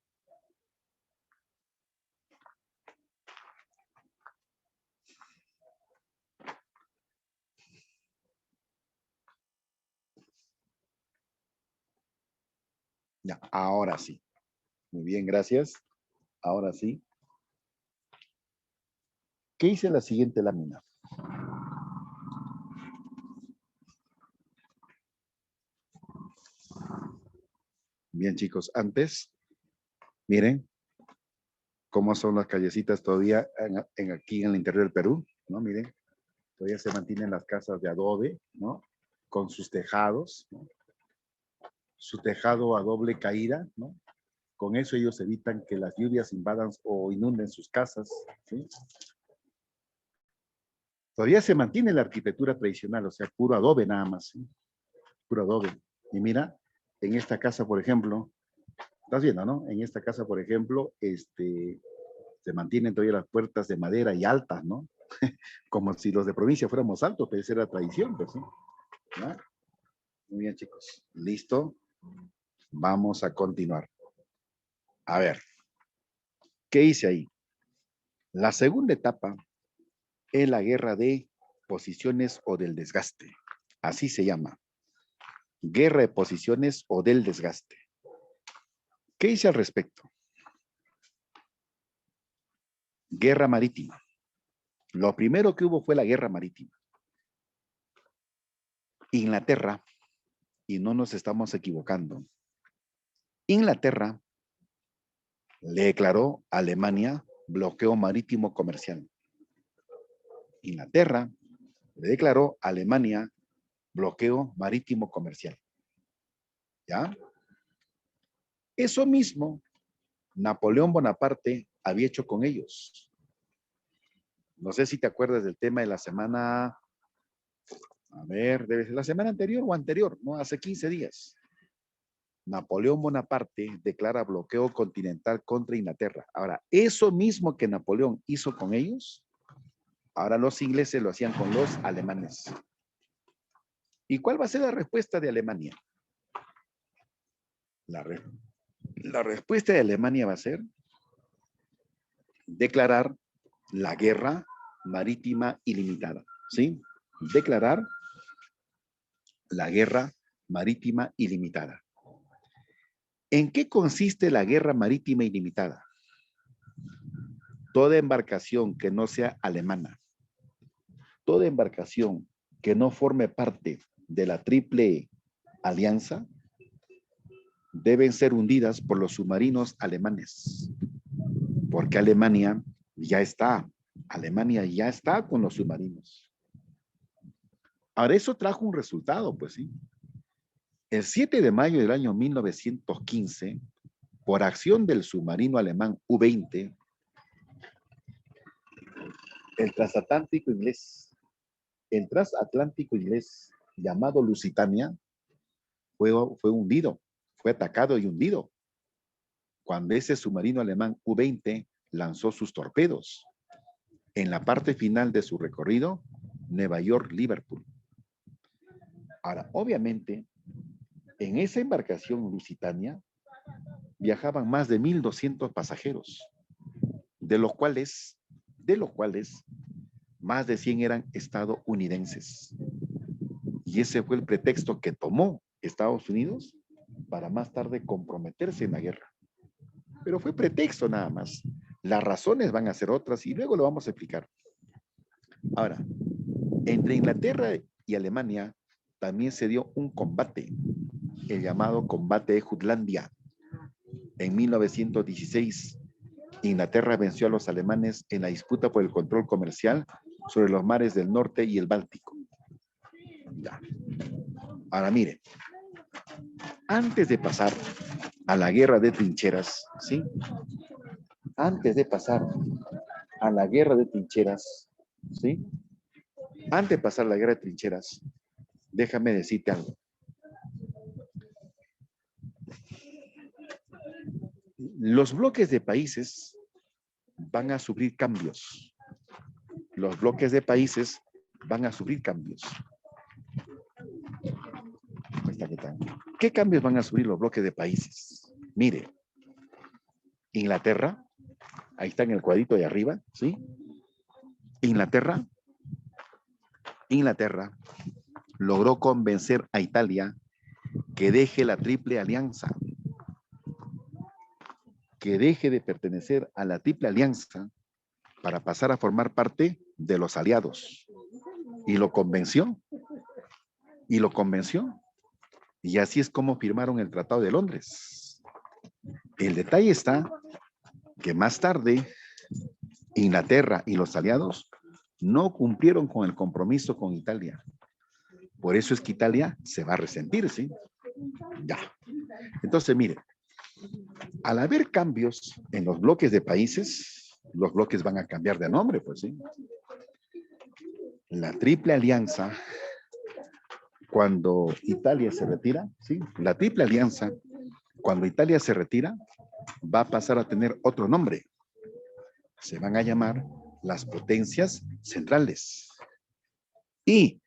Ya, ahora sí. Muy bien, gracias. Ahora sí. ¿Qué dice la siguiente lámina? Bien, chicos, antes, miren cómo son las callecitas todavía aquí en el interior del Perú, ¿no? Miren, todavía se mantienen las casas de adobe, ¿no? Con sus tejados, ¿no? Su tejado a doble caída, ¿no? Con eso ellos evitan que las lluvias invadan o inunden sus casas, ¿sí? Todavía se mantiene la arquitectura tradicional, o sea, puro adobe nada más, ¿sí? Puro adobe. Y mira, en esta casa, por ejemplo, estás viendo, ¿no? En esta casa, por ejemplo, se mantienen todavía las puertas de madera y altas, ¿no? Como si los de provincia fuéramos altos, pero esa era tradición, pues, ¿no? ¿Ya? Muy bien, chicos. ¿Listo? Vamos a continuar. A ver, ¿qué hice ahí? La segunda etapa es la guerra de posiciones o del desgaste. Así se llama. Guerra de posiciones o del desgaste. ¿Qué hice al respecto? Guerra marítima. Lo primero que hubo fue la guerra marítima. Inglaterra, y no nos estamos equivocando, Inglaterra le declaró a Alemania bloqueo marítimo comercial. Inglaterra le declaró a Alemania bloqueo marítimo comercial. ¿Ya? Eso mismo Napoleón Bonaparte había hecho con ellos. No sé si te acuerdas del tema de la semana, a ver, debe ser la semana anterior o anterior, ¿no? Hace 15 días. Napoleón Bonaparte declara bloqueo continental contra Inglaterra. Ahora, eso mismo que Napoleón hizo con ellos, ahora los ingleses lo hacían con los alemanes. ¿Y cuál va a ser la respuesta de Alemania? La respuesta de Alemania va a ser declarar la guerra marítima ilimitada, ¿sí? Declarar la guerra marítima ilimitada. ¿En qué consiste la guerra marítima ilimitada? Toda embarcación que no sea alemana, toda embarcación que no forme parte de la Triple Alianza, deben ser hundidas por los submarinos alemanes, porque Alemania ya está con los submarinos. Ahora, eso trajo un resultado, pues sí. El 7 de mayo del año 1915, por acción del submarino alemán U-20, el transatlántico inglés llamado Lusitania fue hundido, fue atacado y hundido cuando ese submarino alemán U-20 lanzó sus torpedos en la parte final de su recorrido, Nueva York-Liverpool. Ahora, obviamente, en esa embarcación Lusitania viajaban más de 1,200 pasajeros, de los cuales más de 100 eran estadounidenses. Y ese fue el pretexto que tomó Estados Unidos para más tarde comprometerse en la guerra. Pero fue pretexto nada más. Las razones van a ser otras y luego lo vamos a explicar. Ahora, entre Inglaterra y Alemania también se dio un combate, el llamado combate de Jutlandia. En 1916, Inglaterra venció a los alemanes en la disputa por el control comercial sobre los mares del norte y el Báltico. Ya. Ahora mire, antes de pasar a la guerra de trincheras, ¿sí? antes de pasar a la guerra de trincheras, ¿sí? Antes de pasar a la guerra de trincheras, déjame decirte algo. Los bloques de países van a sufrir cambios. Los bloques de países van a sufrir cambios. ¿Qué cambios van a sufrir los bloques de países? Mire, Inglaterra, ahí está en el cuadrito de arriba, ¿sí? Inglaterra logró convencer a Italia que deje la Triple Alianza, que deje de pertenecer a la Triple Alianza para pasar a formar parte de los aliados. Y lo convenció. Y así es como firmaron el Tratado de Londres. El detalle está que más tarde Inglaterra y los aliados no cumplieron con el compromiso con Italia. Por eso es que Italia se va a resentir, ¿sí? Ya. Entonces, mire, al haber cambios en los bloques de países, los bloques van a cambiar de nombre, pues sí. La Triple Alianza, cuando Italia se retira, ¿sí? La Triple Alianza, cuando Italia se retira, va a pasar a tener otro nombre. Se van a llamar las potencias centrales. Y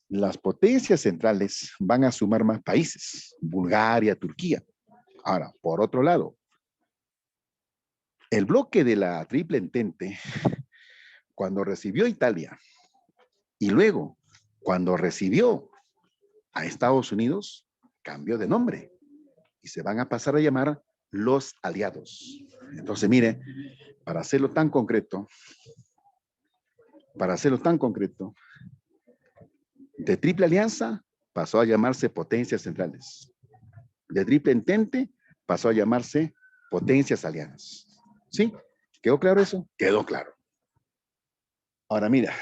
las potencias centrales van a sumar más países, Bulgaria, Turquía. Ahora, por otro lado, el bloque de la Triple Entente, cuando recibió Italia y luego cuando recibió a Estados Unidos, cambió de nombre y se van a pasar a llamar los aliados. Entonces, mire, para hacerlo tan concreto, de Triple Alianza pasó a llamarse potencias centrales. De Triple Entente pasó a llamarse potencias aliadas. ¿Sí? ¿Quedó claro eso? Quedó claro. Ahora mira.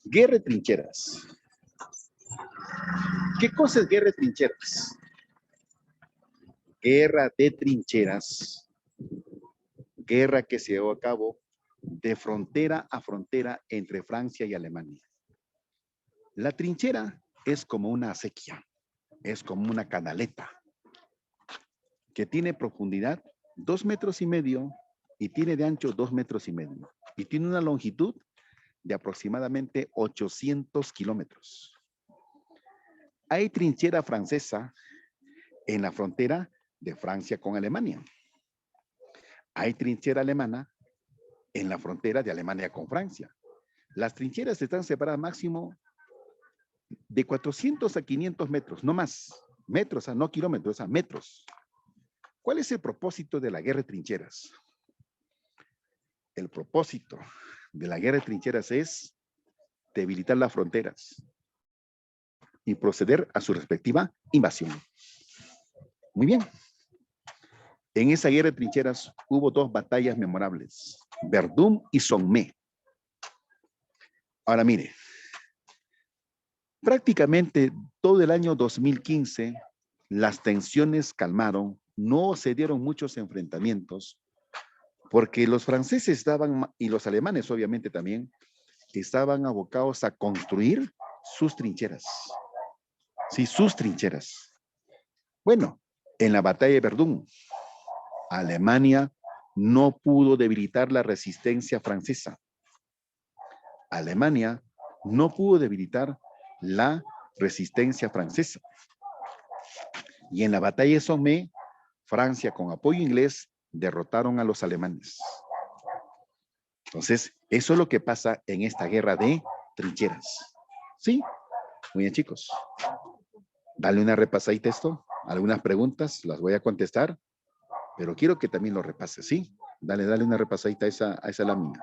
Guerra de trincheras. ¿Qué cosa es guerra de trincheras? Guerra de trincheras. Guerra que se llevó a cabo de frontera a frontera entre Francia y Alemania. La trinchera es como una acequia, es como una canaleta que tiene profundidad 2,5 metros y tiene de ancho 2,5 metros y tiene una longitud de aproximadamente 800 kilómetros. Hay trinchera francesa en la frontera de Francia con Alemania. Hay trinchera alemana en la frontera de Alemania con Francia. Las trincheras están separadas máximo de 400 a 500 metros, no más. Metros, no kilómetros, metros. ¿Cuál es el propósito de la guerra de trincheras? El propósito de la guerra de trincheras es debilitar las fronteras y proceder a su respectiva invasión. Muy bien. En esa guerra de trincheras hubo 2 batallas memorables, Verdún y Somme. Ahora mire, prácticamente todo el año 2015 las tensiones calmaron, no se dieron muchos enfrentamientos, porque los franceses estaban, y los alemanes obviamente también, estaban abocados a construir sus trincheras. Sí, sus trincheras. Bueno, en la batalla de Verdún, Alemania no pudo debilitar la resistencia francesa. Alemania no pudo debilitar la resistencia francesa. Y en la batalla de Somme, Francia, con apoyo inglés, derrotaron a los alemanes. Entonces, eso es lo que pasa en esta guerra de trincheras. ¿Sí? Muy bien, chicos. Dale una repasadita a esto. Algunas preguntas las voy a contestar, pero quiero que también lo repases, ¿sí? Dale una repasadita a esa lámina.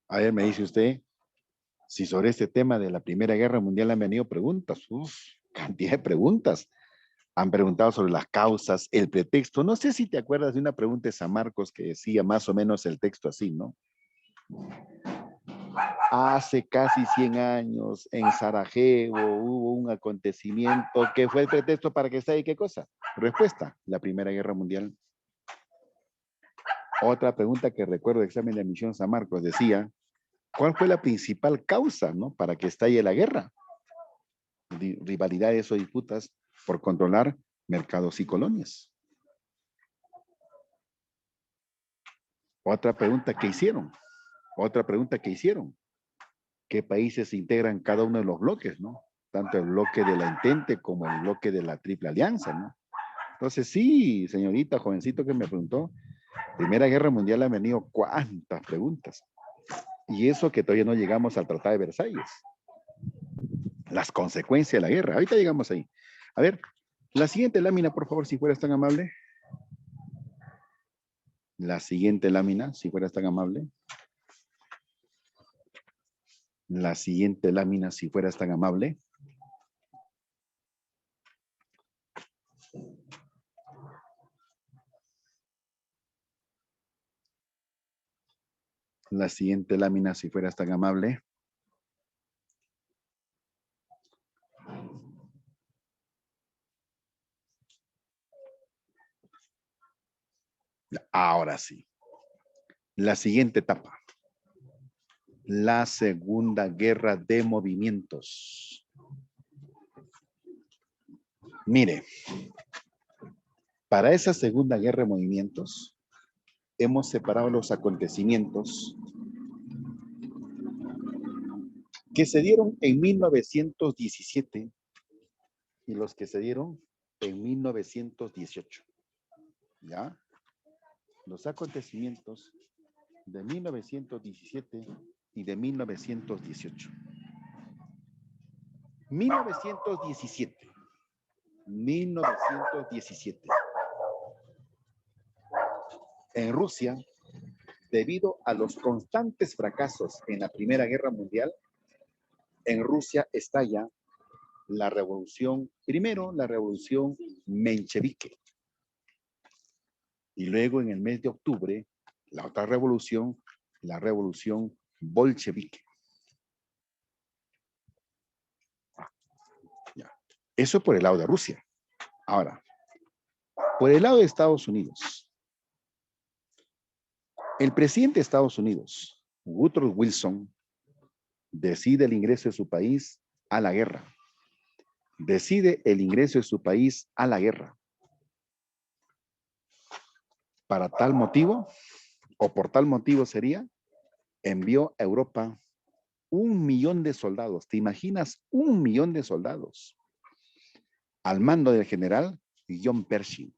A ver, me dice usted, si sobre este tema de la Primera Guerra Mundial han venido preguntas. Uf, cantidad de preguntas. Han preguntado sobre las causas, el pretexto. No sé si te acuerdas de una pregunta de San Marcos que decía más o menos el texto así, ¿no? Hace casi 100 años en Sarajevo hubo un acontecimiento que fue el pretexto para que esté ahí. ¿Qué cosa? Respuesta, la Primera Guerra Mundial. Otra pregunta que recuerdo del examen de admisión San Marcos decía, ¿cuál fue la principal causa, ¿no? Para que estalle la guerra? Rivalidades o disputas por controlar mercados y colonias. Otra pregunta que hicieron. Otra pregunta que hicieron. ¿Qué países integran cada uno de los bloques, no? Tanto el bloque de la Entente como el bloque de la Triple Alianza, ¿no? Entonces, sí, señorita, jovencito que me preguntó, Primera Guerra Mundial han venido cuántas preguntas. Y eso que todavía no llegamos al Tratado de Versalles. Las consecuencias de la guerra. Ahorita llegamos ahí. A ver, la siguiente lámina, por favor, si fueras tan amable. La siguiente lámina, si fueras tan amable. La siguiente lámina, si fueras tan amable. La siguiente lámina, si fueras tan amable. Ahora sí. La siguiente etapa. La Segunda Guerra de Movimientos. Mire, para esa Segunda Guerra de Movimientos, hemos separado los acontecimientos que se dieron en 1917 y los que se dieron en 1918. ¿Ya? Los acontecimientos de 1917 y de 1918. 1917. 1917. En Rusia, debido a los constantes fracasos en la Primera Guerra Mundial, en Rusia estalla la revolución, primero la revolución menchevique, y luego en el mes de octubre, la otra revolución, la revolución bolchevique. Ya. Eso por el lado de Rusia. Ahora, por el lado de Estados Unidos, el presidente de Estados Unidos, Woodrow Wilson, decide el ingreso de su país a la guerra. Decide el ingreso de su país a la guerra. Para tal motivo, o por tal motivo sería, envió a Europa 1.000.000 de soldados. ¿Te imaginas 1.000.000 de soldados? Al mando del general John Pershing.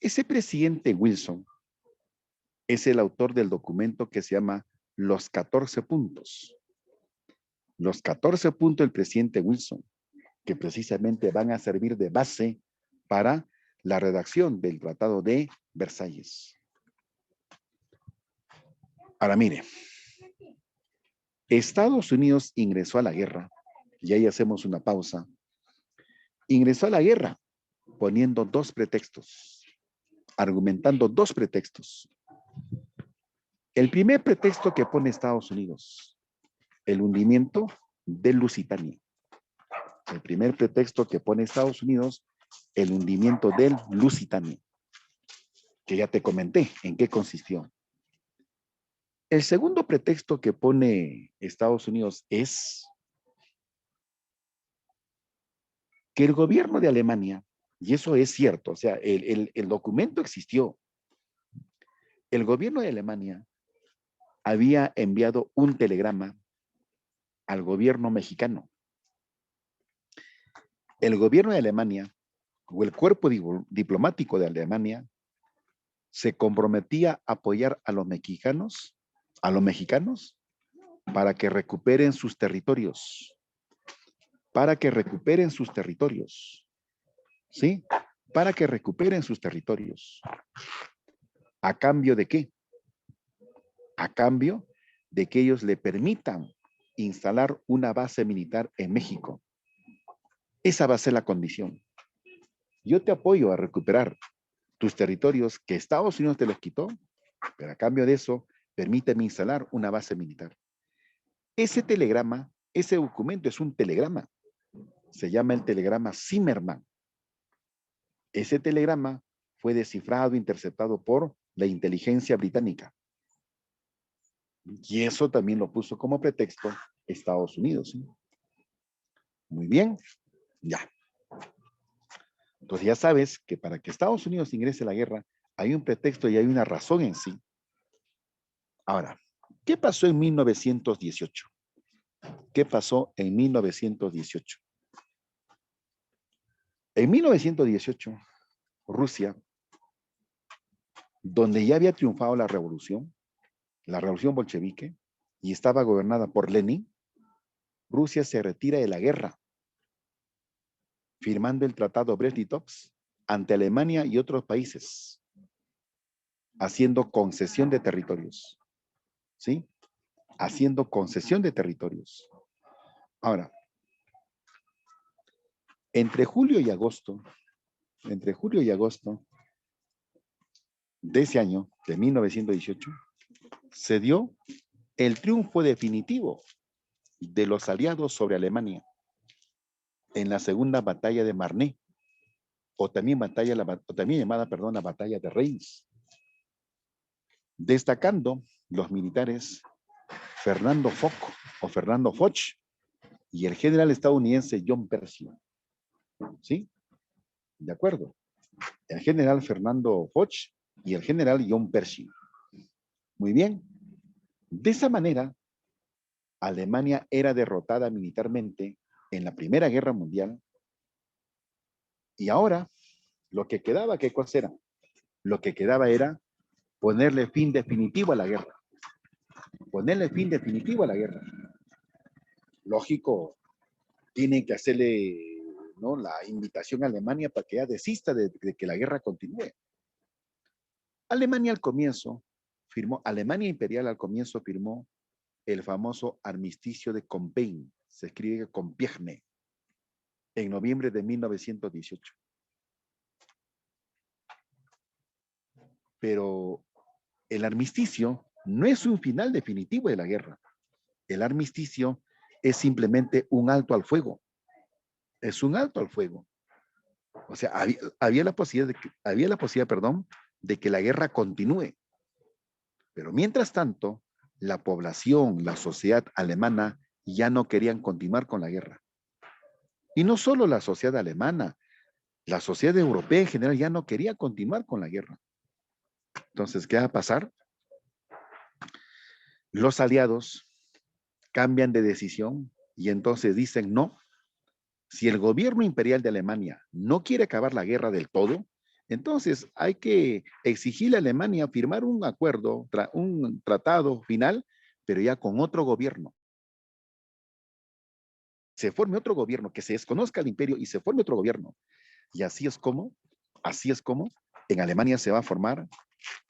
Ese presidente Wilson es el autor del documento que se llama Los 14 puntos. Los 14 puntos del presidente Wilson, que precisamente van a servir de base para la redacción del Tratado de Versalles. Ahora mire, Estados Unidos ingresó a la guerra, y ahí hacemos una pausa. Ingresó a la guerra poniendo dos pretextos, argumentando dos pretextos. El primer pretexto que pone Estados Unidos, el hundimiento del Lusitania. El primer pretexto que pone Estados Unidos, el hundimiento del Lusitania, que ya te comenté en qué consistió. El segundo pretexto que pone Estados Unidos es que el gobierno de Alemania, y eso es cierto, o sea, el documento existió, el gobierno de Alemania había enviado un telegrama al gobierno mexicano. El gobierno de Alemania, o el cuerpo diplomático de Alemania, se comprometía a apoyar a los mexicanos, para que recuperen sus territorios. Para que recuperen sus territorios. ¿Sí? Para que recuperen sus territorios. ¿A cambio de qué? a cambio de que ellos le permitan instalar una base militar en México. Esa va a ser la condición. Yo te apoyo a recuperar tus territorios que Estados Unidos te los quitó, pero a cambio de eso, permíteme instalar una base militar. Ese telegrama, ese documento es un telegrama. Se llama el telegrama Zimmerman. Ese telegrama fue descifrado, interceptado por la inteligencia británica. Y eso también lo puso como pretexto Estados Unidos. ¿Sí? Muy bien, ya. Entonces ya sabes que para que Estados Unidos ingrese a la guerra, hay un pretexto y hay una razón en sí. Ahora, ¿qué pasó en 1918? ¿Qué pasó en 1918? En 1918, Rusia, donde ya había triunfado la revolución bolchevique, y estaba gobernada por Lenin, Rusia se retira de la guerra, firmando el Tratado Brest-Litovsk ante Alemania y otros países, haciendo concesión de territorios. ¿Sí? Haciendo concesión de territorios. Ahora, entre julio y agosto de ese año, de 1918, se dio el triunfo definitivo de los aliados sobre Alemania en la segunda batalla de Marne, o también llamada, la batalla de Reims, destacando los militares Fernando Foch y el general estadounidense John Pershing. ¿Sí? De acuerdo. El general Fernando Foch y el general John Pershing. Muy bien. De esa manera, Alemania era derrotada militarmente en la Primera Guerra Mundial. Y ahora, lo que quedaba, ¿qué cosa era? Lo que quedaba era ponerle fin definitivo a la guerra. Ponerle fin definitivo a la guerra. Lógico, tienen que hacerle, ¿no?, la invitación a Alemania para que ya desista de que la guerra continúe. Alemania Imperial al comienzo firmó el famoso armisticio de Compiègne, se escribe Compiègne, en noviembre de 1918. Pero el armisticio no es un final definitivo de la guerra. El armisticio es simplemente un alto al fuego. Es un alto al fuego. O sea, había la posibilidad de que la guerra continúe. Pero mientras tanto, la población, la sociedad alemana ya no querían continuar con la guerra. Y no solo la sociedad alemana, la sociedad europea en general ya no quería continuar con la guerra. Entonces, ¿qué va a pasar? Los aliados cambian de decisión y entonces dicen no. Si el gobierno imperial de Alemania no quiere acabar la guerra del todo, entonces hay que exigirle a Alemania firmar un acuerdo, un tratado final, pero ya con otro gobierno. Se forme otro gobierno, que se desconozca el imperio y se forme otro gobierno. Y así es como en Alemania se va a formar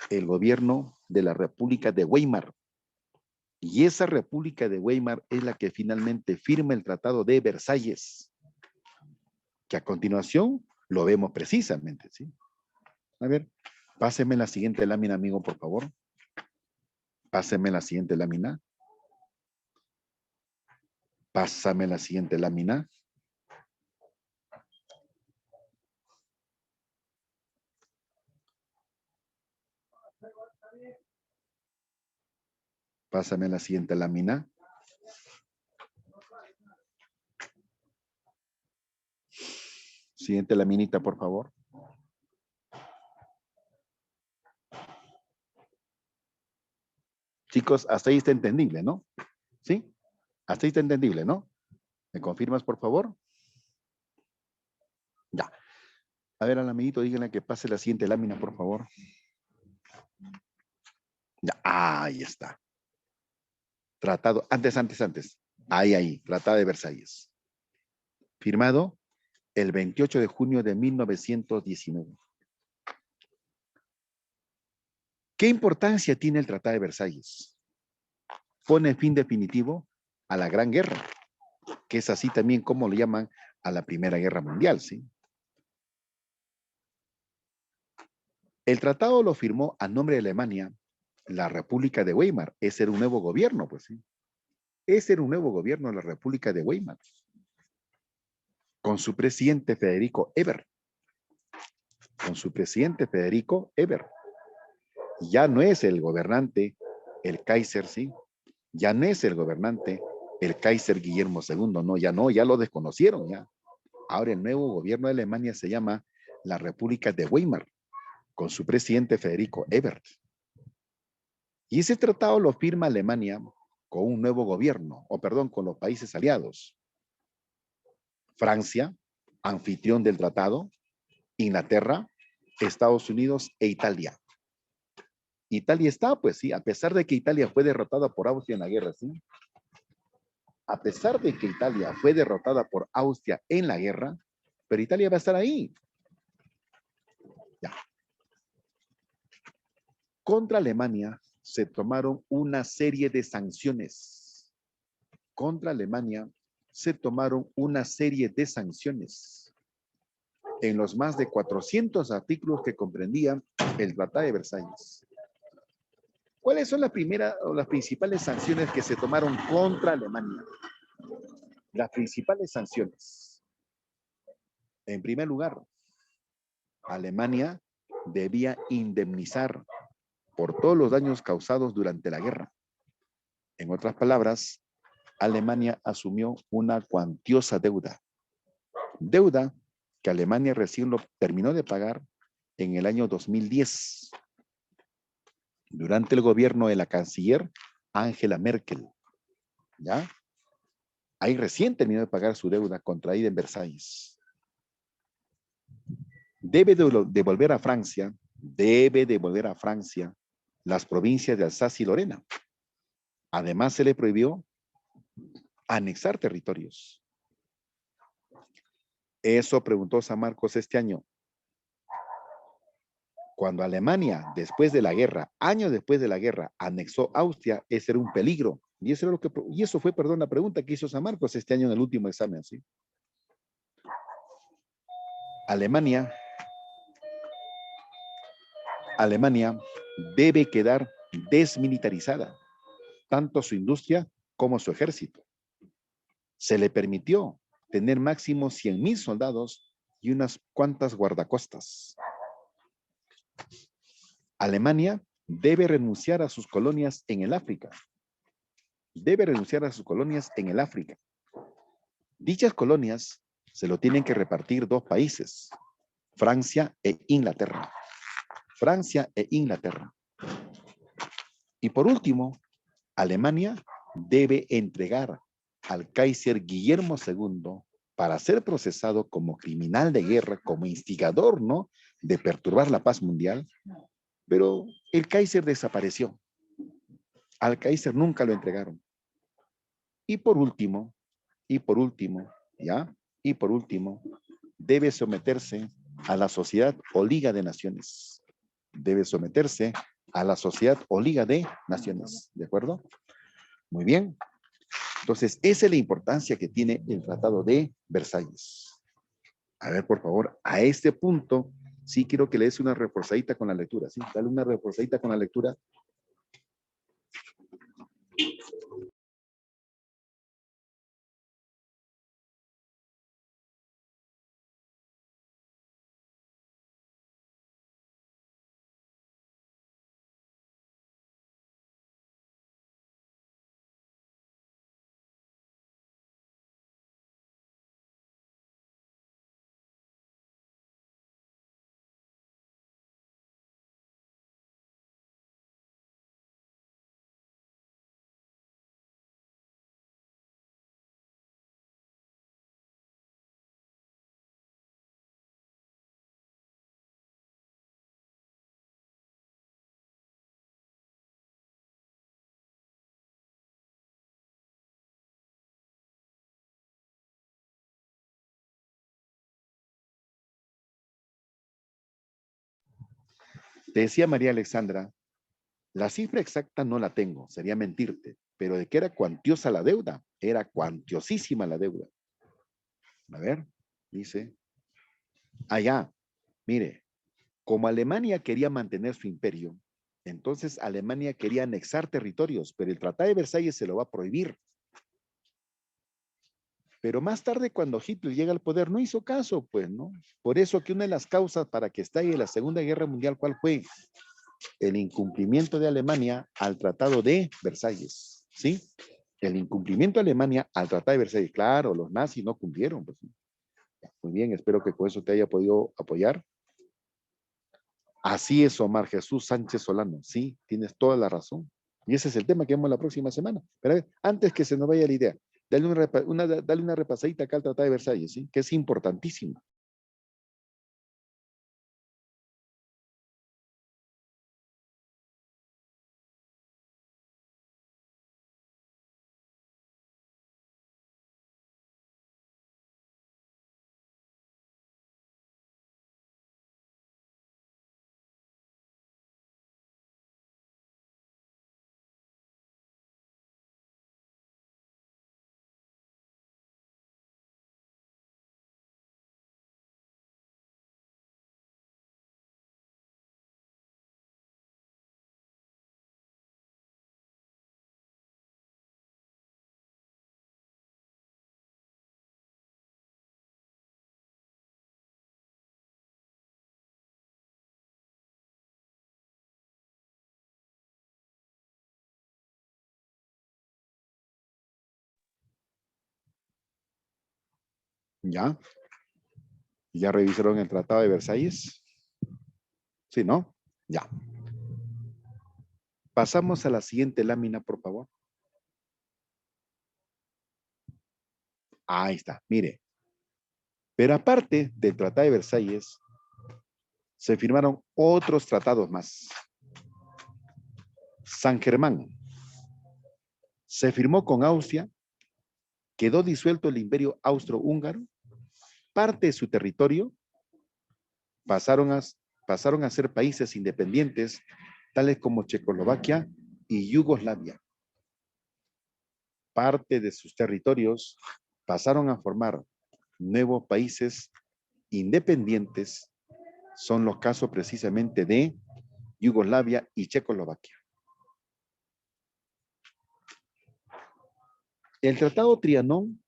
el gobierno de la República de Weimar. Y esa República de Weimar es la que finalmente firma el Tratado de Versalles, que a continuación lo vemos precisamente, ¿sí? A ver, páseme la siguiente lámina, amigo, por favor. Páseme la siguiente lámina. Pásame la siguiente lámina. Pásame la siguiente lámina. Siguiente laminita, por favor. Chicos, hasta ahí está entendible, ¿no? ¿Sí? Hasta ahí está entendible, ¿no? ¿Me confirmas, por favor? Ya. A ver, al amiguito, díganle que pase la siguiente lámina, por favor. Ya, ahí está. Tratado, antes. Ahí, Tratado de Versalles. Firmado el 28 de junio de 1919. ¿Qué importancia tiene el Tratado de Versalles? pone fin definitivo a la Gran Guerra, que es así también como le llaman a la Primera Guerra Mundial, ¿sí? El tratado lo firmó a nombre de Alemania la República de Weimar. Ese era un nuevo gobierno, pues sí. Ese era un nuevo gobierno de la República de Weimar, con su presidente Federico Ebert. Con su presidente Federico Ebert. Ya no es el gobernante, el Kaiser, ¿sí? Ya no es el gobernante, el Kaiser Guillermo II, no, ya lo desconocieron, ya. Ahora el nuevo gobierno de Alemania se llama la República de Weimar, con su presidente Federico Ebert. Y ese tratado lo firma Alemania con un nuevo gobierno, o perdón, con los países aliados. Francia, anfitrión del tratado, Inglaterra, Estados Unidos e Italia. Italia está, pues sí, a pesar de que Italia fue derrotada por Austria en la guerra, ¿sí? A pesar de que Italia fue derrotada por Austria en la guerra, pero Italia va a estar ahí. Ya. Contra Alemania se tomaron una serie de sanciones. Contra Alemania se tomaron una serie de sanciones en los más de 400 artículos que comprendían el Tratado de Versalles. ¿Cuáles son las primeras o las principales sanciones que se tomaron contra Alemania? Las principales sanciones. En primer lugar, Alemania debía indemnizar por todos los daños causados durante la guerra. En otras palabras, Alemania asumió una cuantiosa deuda. Deuda que Alemania recién lo terminó de pagar en el año 2010, durante el gobierno de la canciller Angela Merkel. ¿Ya? Ahí recién terminó de pagar su deuda contraída en Versalles. Debe devolver a Francia, las provincias de Alsacia y Lorena. Además, se le prohibió anexar territorios. Eso preguntó San Marcos este año. Cuando Alemania, después de la guerra, años después de la guerra, anexó Austria, ese era un peligro. Y eso fue, perdón, la pregunta que hizo San Marcos este año en el último examen, ¿sí? Alemania debe quedar desmilitarizada, tanto su industria como su ejército. Se le permitió tener máximo 100,000 soldados y unas cuantas guardacostas. Alemania debe renunciar a sus colonias en el África. Dichas colonias se lo tienen que repartir dos países, Francia e Inglaterra. Y por último, Alemania debe entregar al Kaiser Guillermo II para ser procesado como criminal de guerra, como instigador, ¿no?, de perturbar la paz mundial, pero el Kaiser desapareció. Al Kaiser nunca lo entregaron. Y por último, ¿ya? Y por último, debe someterse a la Sociedad o Liga de Naciones. ¿De acuerdo? Muy bien. Entonces, esa es la importancia que tiene el Tratado de Versalles. A ver, por favor, a este punto, sí quiero que le des una reforzadita con la lectura, ¿sí? Dale una reforzadita con la lectura. Te decía María Alexandra, la cifra exacta no la tengo, sería mentirte, pero de que era cuantiosa la deuda, era cuantiosísima la deuda. A ver, dice, allá, mire, como Alemania quería mantener su imperio, entonces Alemania quería anexar territorios, pero el Tratado de Versalles se lo va a prohibir. Pero más tarde, cuando Hitler llega al poder, no hizo caso, pues, ¿no? Por eso que una de las causas para que estalle la Segunda Guerra Mundial, ¿cuál fue? El incumplimiento de Alemania al Tratado de Versalles, ¿sí? El incumplimiento de Alemania al Tratado de Versalles. Claro, los nazis no cumplieron, pues. Muy bien, espero que con eso te haya podido apoyar. Así es, Omar Jesús Sánchez Solano. Sí, tienes toda la razón. Y ese es el tema que vemos la próxima semana. Pero a ver, antes que se nos vaya la idea, dale una repasadita acá al Tratado de Versalles, ¿sí? Que es importantísimo. ¿Ya? ¿Ya revisaron el Tratado de Versalles? Sí, ¿no? Ya. Pasamos a la siguiente lámina, por favor. Ahí está, mire. Pero aparte del Tratado de Versalles, se firmaron otros tratados más. San Germán se firmó con Austria, quedó disuelto el imperio austrohúngaro, parte de su territorio pasaron a ser países independientes, tales como Checoslovaquia y Yugoslavia. Parte de sus territorios pasaron a formar nuevos países independientes, son los casos precisamente de Yugoslavia y Checoslovaquia. El Tratado Trianón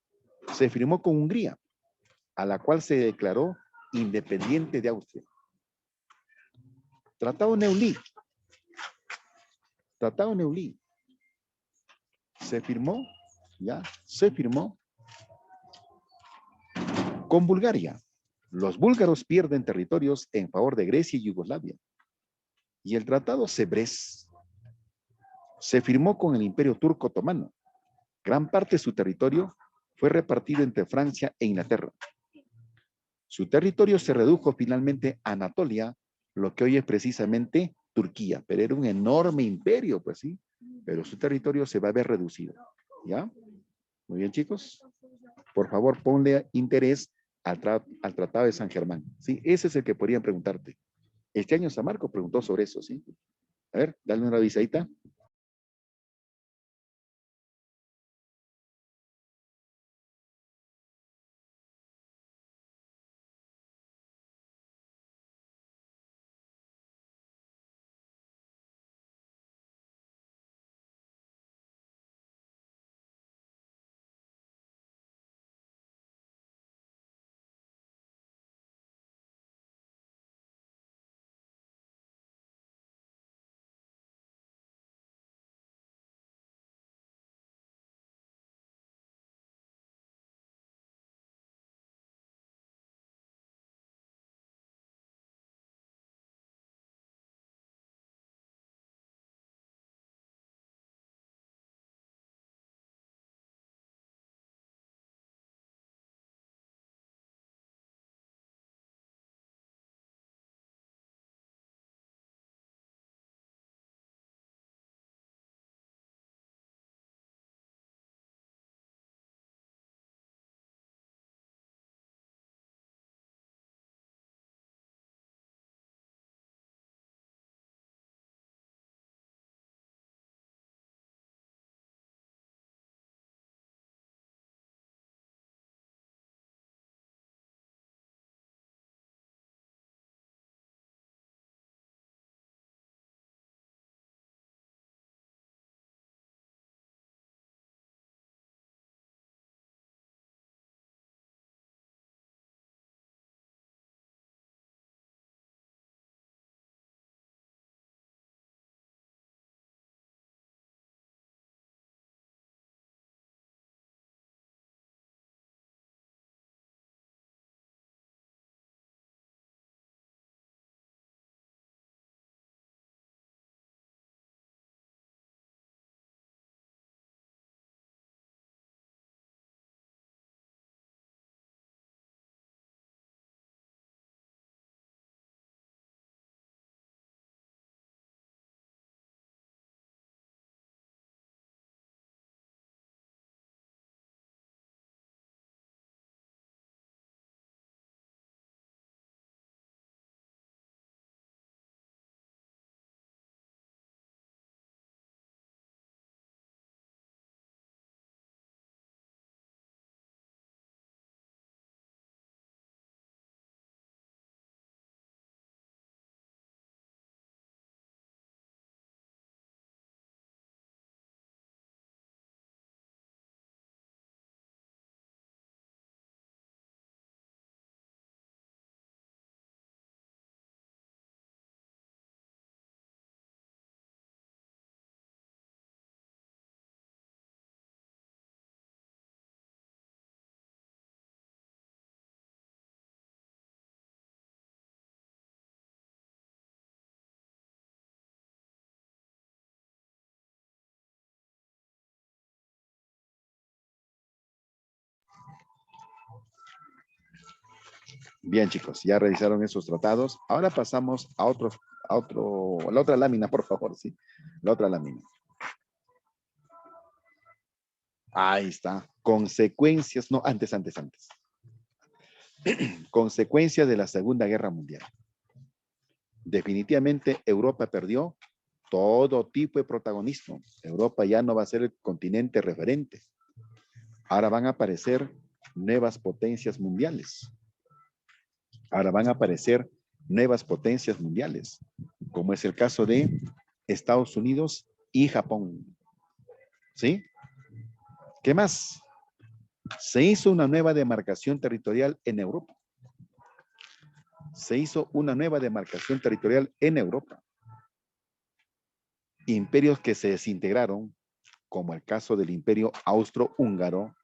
se firmó con Hungría, a la cual se declaró independiente de Austria. Tratado Neulí. Tratado Neulí. Se firmó, ya, se firmó con Bulgaria. Los búlgaros pierden territorios en favor de Grecia y Yugoslavia. Y el Tratado Sebrés se firmó con el Imperio Turco Otomano. Gran parte de su territorio fue repartido entre Francia e Inglaterra. Su territorio se redujo finalmente a Anatolia, lo que hoy es precisamente Turquía, pero era un enorme imperio, pues sí, pero su territorio se va a ver reducido, ¿ya? Muy bien, chicos. Por favor, ponle interés al Tratado de San Germán, ¿sí? Ese es el que podrían preguntarte. Este año San Marco preguntó sobre eso, ¿sí? A ver, dale una visadita. Bien, chicos, ya revisaron esos tratados. Ahora pasamos a la otra lámina, por favor, sí. La otra lámina. Ahí está. Consecuencias, no, antes. Consecuencias de la Segunda Guerra Mundial. Definitivamente Europa perdió todo tipo de protagonismo. Europa ya no va a ser el continente referente. Ahora van a aparecer nuevas potencias mundiales. Como es el caso de Estados Unidos y Japón. ¿Sí? ¿Qué más? Se hizo una nueva demarcación territorial en Europa. Imperios que se desintegraron, como el caso del Imperio Austrohúngaro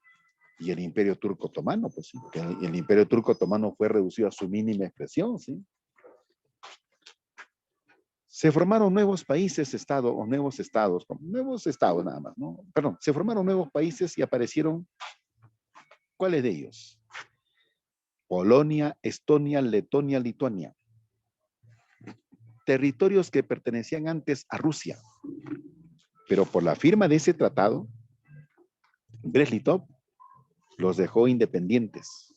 y el Imperio Turco Otomano, pues sí, que el Imperio Turco Otomano fue reducido a su mínima expresión, ¿sí? Se formaron nuevos países, nuevos estados nada más, ¿no? Perdón, se formaron nuevos países y aparecieron, ¿cuáles de ellos? Polonia, Estonia, Letonia, Lituania. Territorios que pertenecían antes a Rusia, pero por la firma de ese tratado, Brest-Litov los dejó independientes.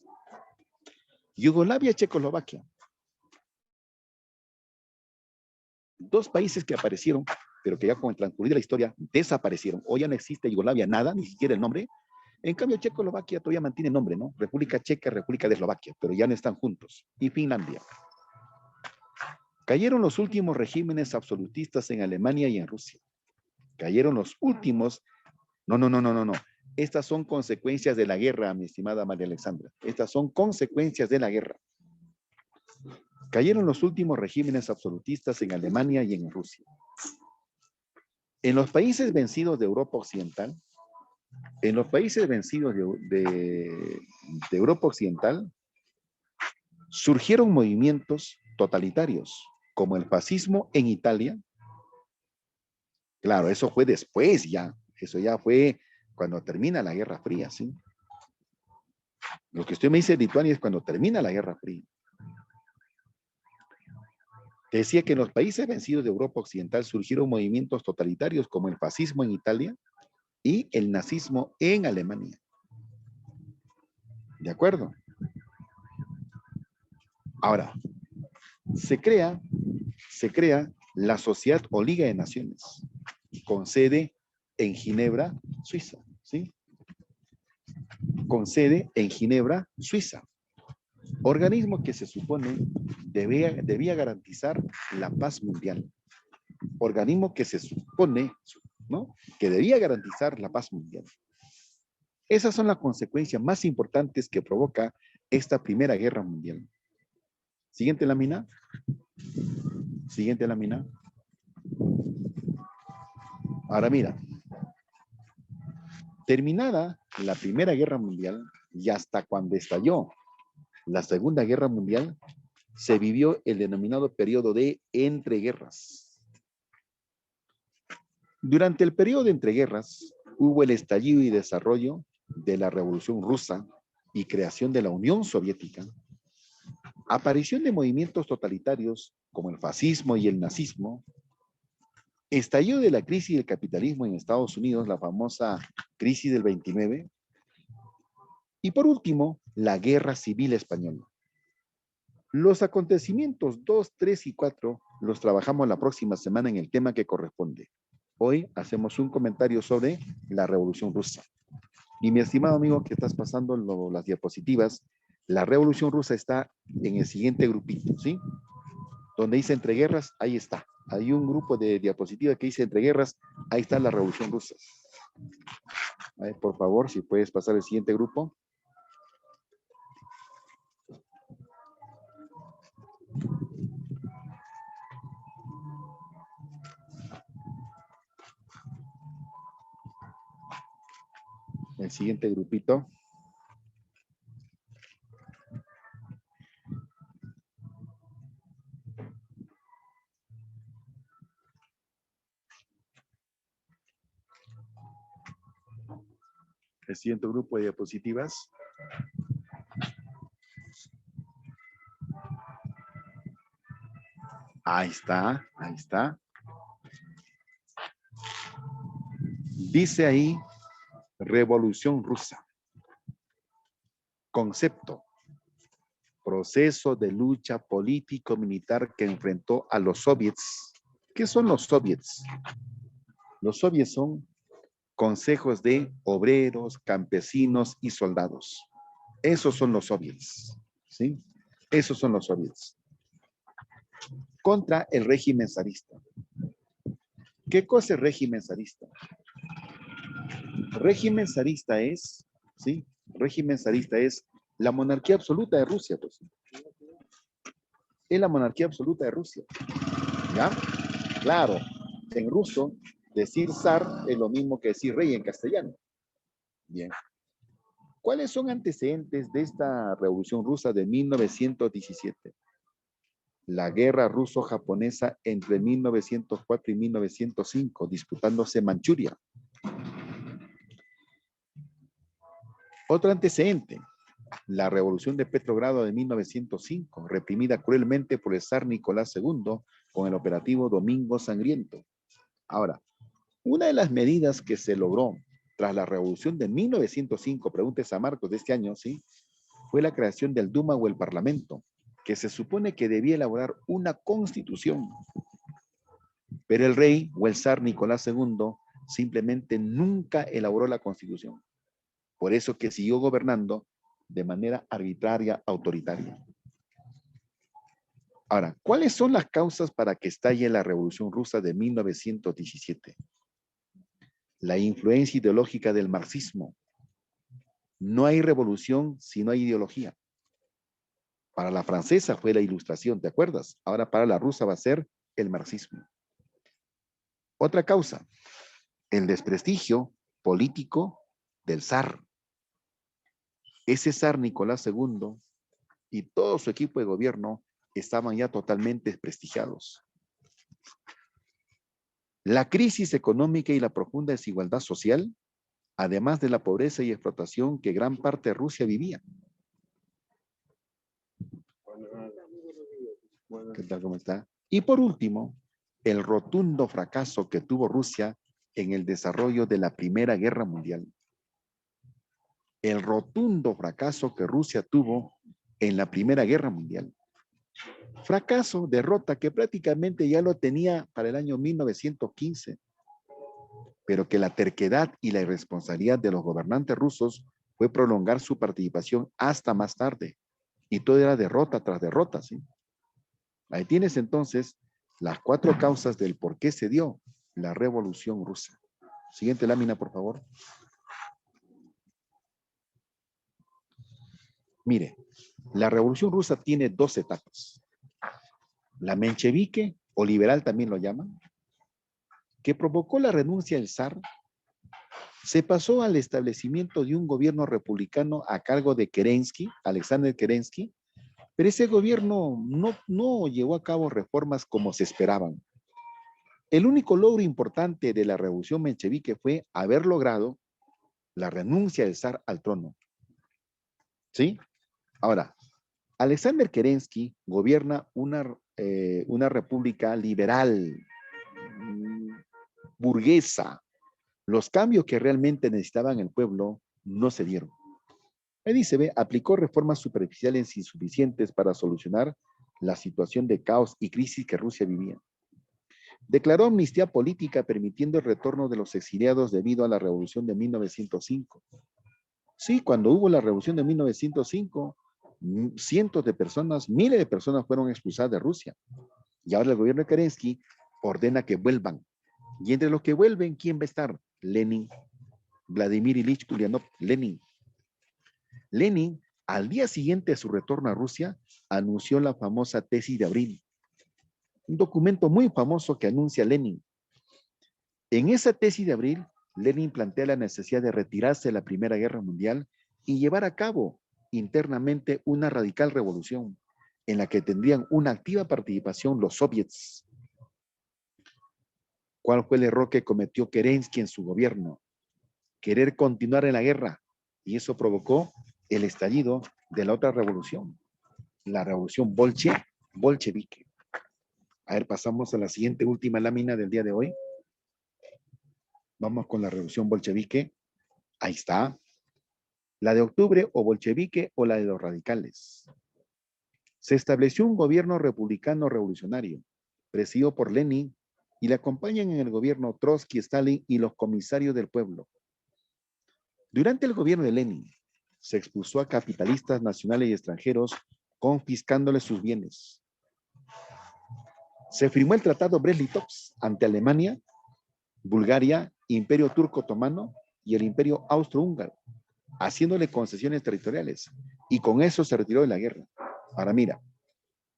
Yugoslavia y Checoslovaquia. Dos países que aparecieron, pero que ya con el transcurrir de la historia desaparecieron. Hoy ya no existe Yugoslavia nada, ni siquiera el nombre. En cambio, Checoslovaquia todavía mantiene nombre, ¿no? República Checa, República de Eslovaquia, pero ya no están juntos. Y Finlandia. Cayeron los últimos regímenes absolutistas en Alemania y en Rusia. Cayeron los últimos. No. Estas son consecuencias de la guerra, mi estimada María Alexandra. Estas son consecuencias de la guerra. Cayeron los últimos regímenes absolutistas en Alemania y en Rusia. En los países vencidos de Europa Occidental, Europa Occidental, surgieron movimientos totalitarios, como el fascismo en Italia. Claro, eso fue después ya. Eso ya fue cuando termina la Guerra Fría, ¿sí? Lo que usted me dice de Lituania es cuando termina la Guerra Fría. Te decía que en los países vencidos de Europa Occidental surgieron movimientos totalitarios como el fascismo en Italia y el nazismo en Alemania. ¿De acuerdo? Ahora, se crea la Sociedad o Liga de Naciones, con sede en Ginebra, Suiza, ¿sí? Con sede en Ginebra, Suiza. Organismo que se supone debía garantizar la paz mundial. Organismo que se supone, ¿no?, que debía garantizar la paz mundial. Esas son las consecuencias más importantes que provoca esta Primera Guerra Mundial. Siguiente lámina. Ahora mira, terminada la Primera Guerra Mundial y hasta cuando estalló la Segunda Guerra Mundial, se vivió el denominado periodo de entreguerras. Durante el periodo de entreguerras hubo el estallido y desarrollo de la Revolución Rusa y creación de la Unión Soviética, aparición de movimientos totalitarios como el fascismo y el nazismo, estallido de la crisis del capitalismo en Estados Unidos, la famosa crisis del 29, y por último, la Guerra Civil Española. Los acontecimientos 2, 3 y 4 los trabajamos la próxima semana en el tema que corresponde. Hoy hacemos un comentario sobre la Revolución Rusa. Y mi estimado amigo que estás pasando las diapositivas, la Revolución Rusa está en el siguiente grupito, ¿sí? Donde dice entreguerras, ahí está. Hay un grupo de diapositivas que dice entreguerras, ahí está la Revolución Rusa. A ver, por favor, si puedes pasar al siguiente grupo. El siguiente grupito. El siguiente grupo de diapositivas. Ahí está, ahí está. Dice ahí, Revolución Rusa. Concepto. Proceso de lucha político-militar que enfrentó a los soviets. ¿Qué son los soviets? Los soviets son consejos de obreros, campesinos y soldados. Esos son los soviets, ¿sí? Esos son los soviets. Contra el régimen zarista. ¿Qué cosa es régimen zarista? Régimen zarista es, ¿sí? Régimen zarista es la monarquía absoluta de Rusia, pues. Es la monarquía absoluta de Rusia. ¿Ya? Claro, en ruso, decir zar es lo mismo que decir rey en castellano. Bien. ¿Cuáles son antecedentes de esta revolución rusa de 1917? La guerra ruso-japonesa entre 1904 y 1905, disputándose Manchuria. Otro antecedente, la revolución de Petrogrado de 1905, reprimida cruelmente por el zar Nicolás II con el operativo Domingo Sangriento. Ahora, una de las medidas que se logró tras la revolución de 1905, pregúntese a Marcos de este año, ¿sí? Fue la creación del Duma o el Parlamento, que se supone que debía elaborar una constitución. Pero el rey o el zar Nicolás II simplemente nunca elaboró la constitución. Por eso que siguió gobernando de manera arbitraria, autoritaria. Ahora, ¿cuáles son las causas para que estalle la Revolución Rusa de 1917? La influencia ideológica del marxismo. No hay revolución si no hay ideología. Para la francesa fue la Ilustración, ¿te acuerdas? Ahora para la rusa va a ser el marxismo. Otra causa, el desprestigio político del zar. Ese zar Nicolás II y todo su equipo de gobierno estaban ya totalmente desprestigiados. La crisis económica y la profunda desigualdad social, además de la pobreza y explotación que gran parte de Rusia vivía. ¿Qué tal? ¿Cómo está? Y por último, el rotundo fracaso que tuvo Rusia en el desarrollo de la Primera Guerra Mundial. El rotundo fracaso que Rusia tuvo en la Primera Guerra Mundial. Fracaso, derrota que prácticamente ya lo tenía para el año 1915, pero que la terquedad y la irresponsabilidad de los gobernantes rusos fue prolongar su participación hasta más tarde. Y todo era derrota tras derrota, ¿sí? Ahí tienes entonces las 4 causas del por qué se dio la Revolución Rusa. Siguiente lámina, por favor. Mire, la Revolución Rusa tiene 2 etapas. La menchevique, o liberal también lo llaman, que provocó la renuncia del zar, se pasó al establecimiento de un gobierno republicano a cargo de Kerensky, Alexander Kerensky, pero ese gobierno no llevó a cabo reformas como se esperaban. El único logro importante de la revolución menchevique fue haber logrado la renuncia del zar al trono. ¿Sí? Ahora, Alexander Kerensky gobierna una república liberal, burguesa. Los cambios que realmente necesitaban el pueblo no se dieron. Ahí dice, ve, aplicó reformas superficiales insuficientes para solucionar la situación de caos y crisis que Rusia vivía. Declaró amnistía política permitiendo el retorno de los exiliados debido a la revolución de 1905. Sí, cuando hubo la revolución de 1905, cientos de personas, miles de personas fueron expulsadas de Rusia. Y ahora el gobierno de Kerensky ordena que vuelvan. Y entre los que vuelven, ¿quién va a estar? Lenin, Vladimir Ilich Ulyanov, Lenin. Lenin, al día siguiente de su retorno a Rusia, anunció la famosa tesis de abril. Un documento muy famoso que anuncia Lenin. En esa tesis de abril, Lenin plantea la necesidad de retirarse de la Primera Guerra Mundial y llevar a cabo internamente una radical revolución en la que tendrían una activa participación los soviets. ¿Cuál fue el error que cometió Kerensky en su gobierno? Querer continuar en la guerra, y eso provocó el estallido de la otra revolución, la revolución bolchevique. A ver, pasamos a la siguiente última lámina del día de hoy. Vamos con la revolución bolchevique. Ahí está. La de octubre o bolchevique o la de los radicales. Se estableció un gobierno republicano revolucionario, presidido por Lenin, y le acompañan en el gobierno Trotsky, Stalin y los comisarios del pueblo. Durante el gobierno de Lenin, se expulsó a capitalistas nacionales y extranjeros, confiscándoles sus bienes. Se firmó el Tratado Brest-Litovsk ante Alemania, Bulgaria, Imperio Turco Otomano y el Imperio Austrohúngaro, haciéndole concesiones territoriales, y con eso se retiró de la guerra. Ahora mira,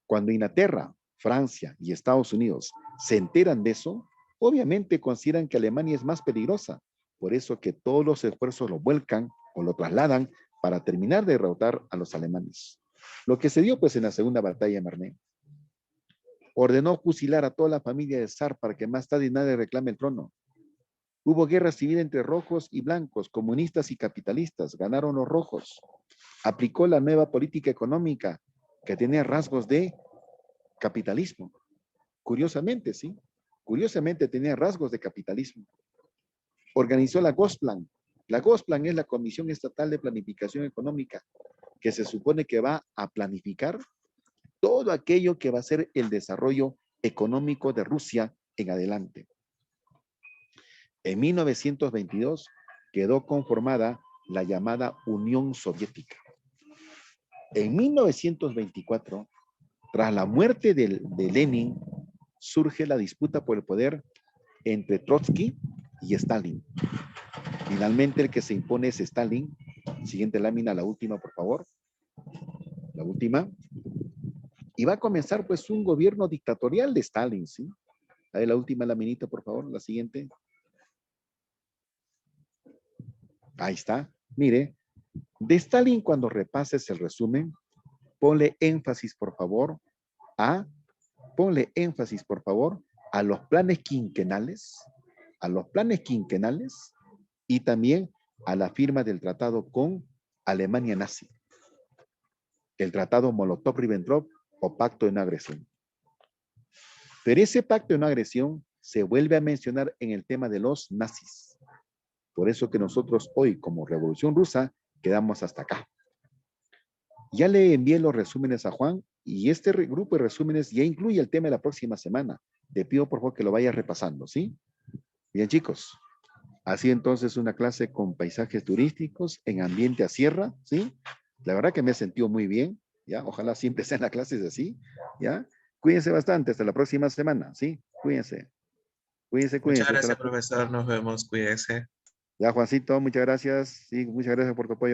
cuando Inglaterra, Francia y Estados Unidos se enteran de eso, obviamente consideran que Alemania es más peligrosa, por eso que todos los esfuerzos lo vuelcan o lo trasladan para terminar de derrotar a los alemanes. Lo que se dio pues en la segunda batalla de Marne. Ordenó fusilar a toda la familia de zar para que más tarde nadie reclame el trono. Hubo guerra civil entre rojos y blancos, comunistas y capitalistas. Ganaron los rojos. Aplicó la nueva política económica que tenía rasgos de capitalismo. Curiosamente, sí. Curiosamente tenía rasgos de capitalismo. Organizó la Gosplan. La Gosplan es la Comisión Estatal de Planificación Económica, que se supone que va a planificar todo aquello que va a ser el desarrollo económico de Rusia en adelante. En 1922 quedó conformada la llamada Unión Soviética. En 1924, tras la muerte de Lenin, surge la disputa por el poder entre Trotsky y Stalin. Finalmente el que se impone es Stalin. Siguiente lámina, la última, por favor. La última. Y va a comenzar pues un gobierno dictatorial de Stalin, ¿sí? Ahí la última laminita, por favor, la siguiente. Ahí está. Mire, de Stalin, cuando repases el resumen, ponle énfasis, por favor, a los planes quinquenales, y también a la firma del tratado con Alemania nazi, el tratado Molotov-Ribbentrop o pacto de no agresión. Pero ese pacto de no agresión se vuelve a mencionar en el tema de los nazis. Por eso que nosotros hoy, como Revolución Rusa, quedamos hasta acá. Ya le envié los resúmenes a Juan y este grupo de resúmenes ya incluye el tema de la próxima semana. Te pido por favor que lo vayas repasando, ¿sí? Bien, chicos. Así entonces una clase con paisajes turísticos en ambiente a sierra, ¿sí? La verdad que me he sentido muy bien, ¿ya? Ojalá siempre sean las clases así, ¿ya? Cuídense bastante, hasta la próxima semana, ¿sí? Cuídense. Cuídense, Muchas cuídense. gracias, profesor. Nos vemos. Cuídese. Ya, Juancito, muchas gracias. Sí, muchas gracias por tu apoyo.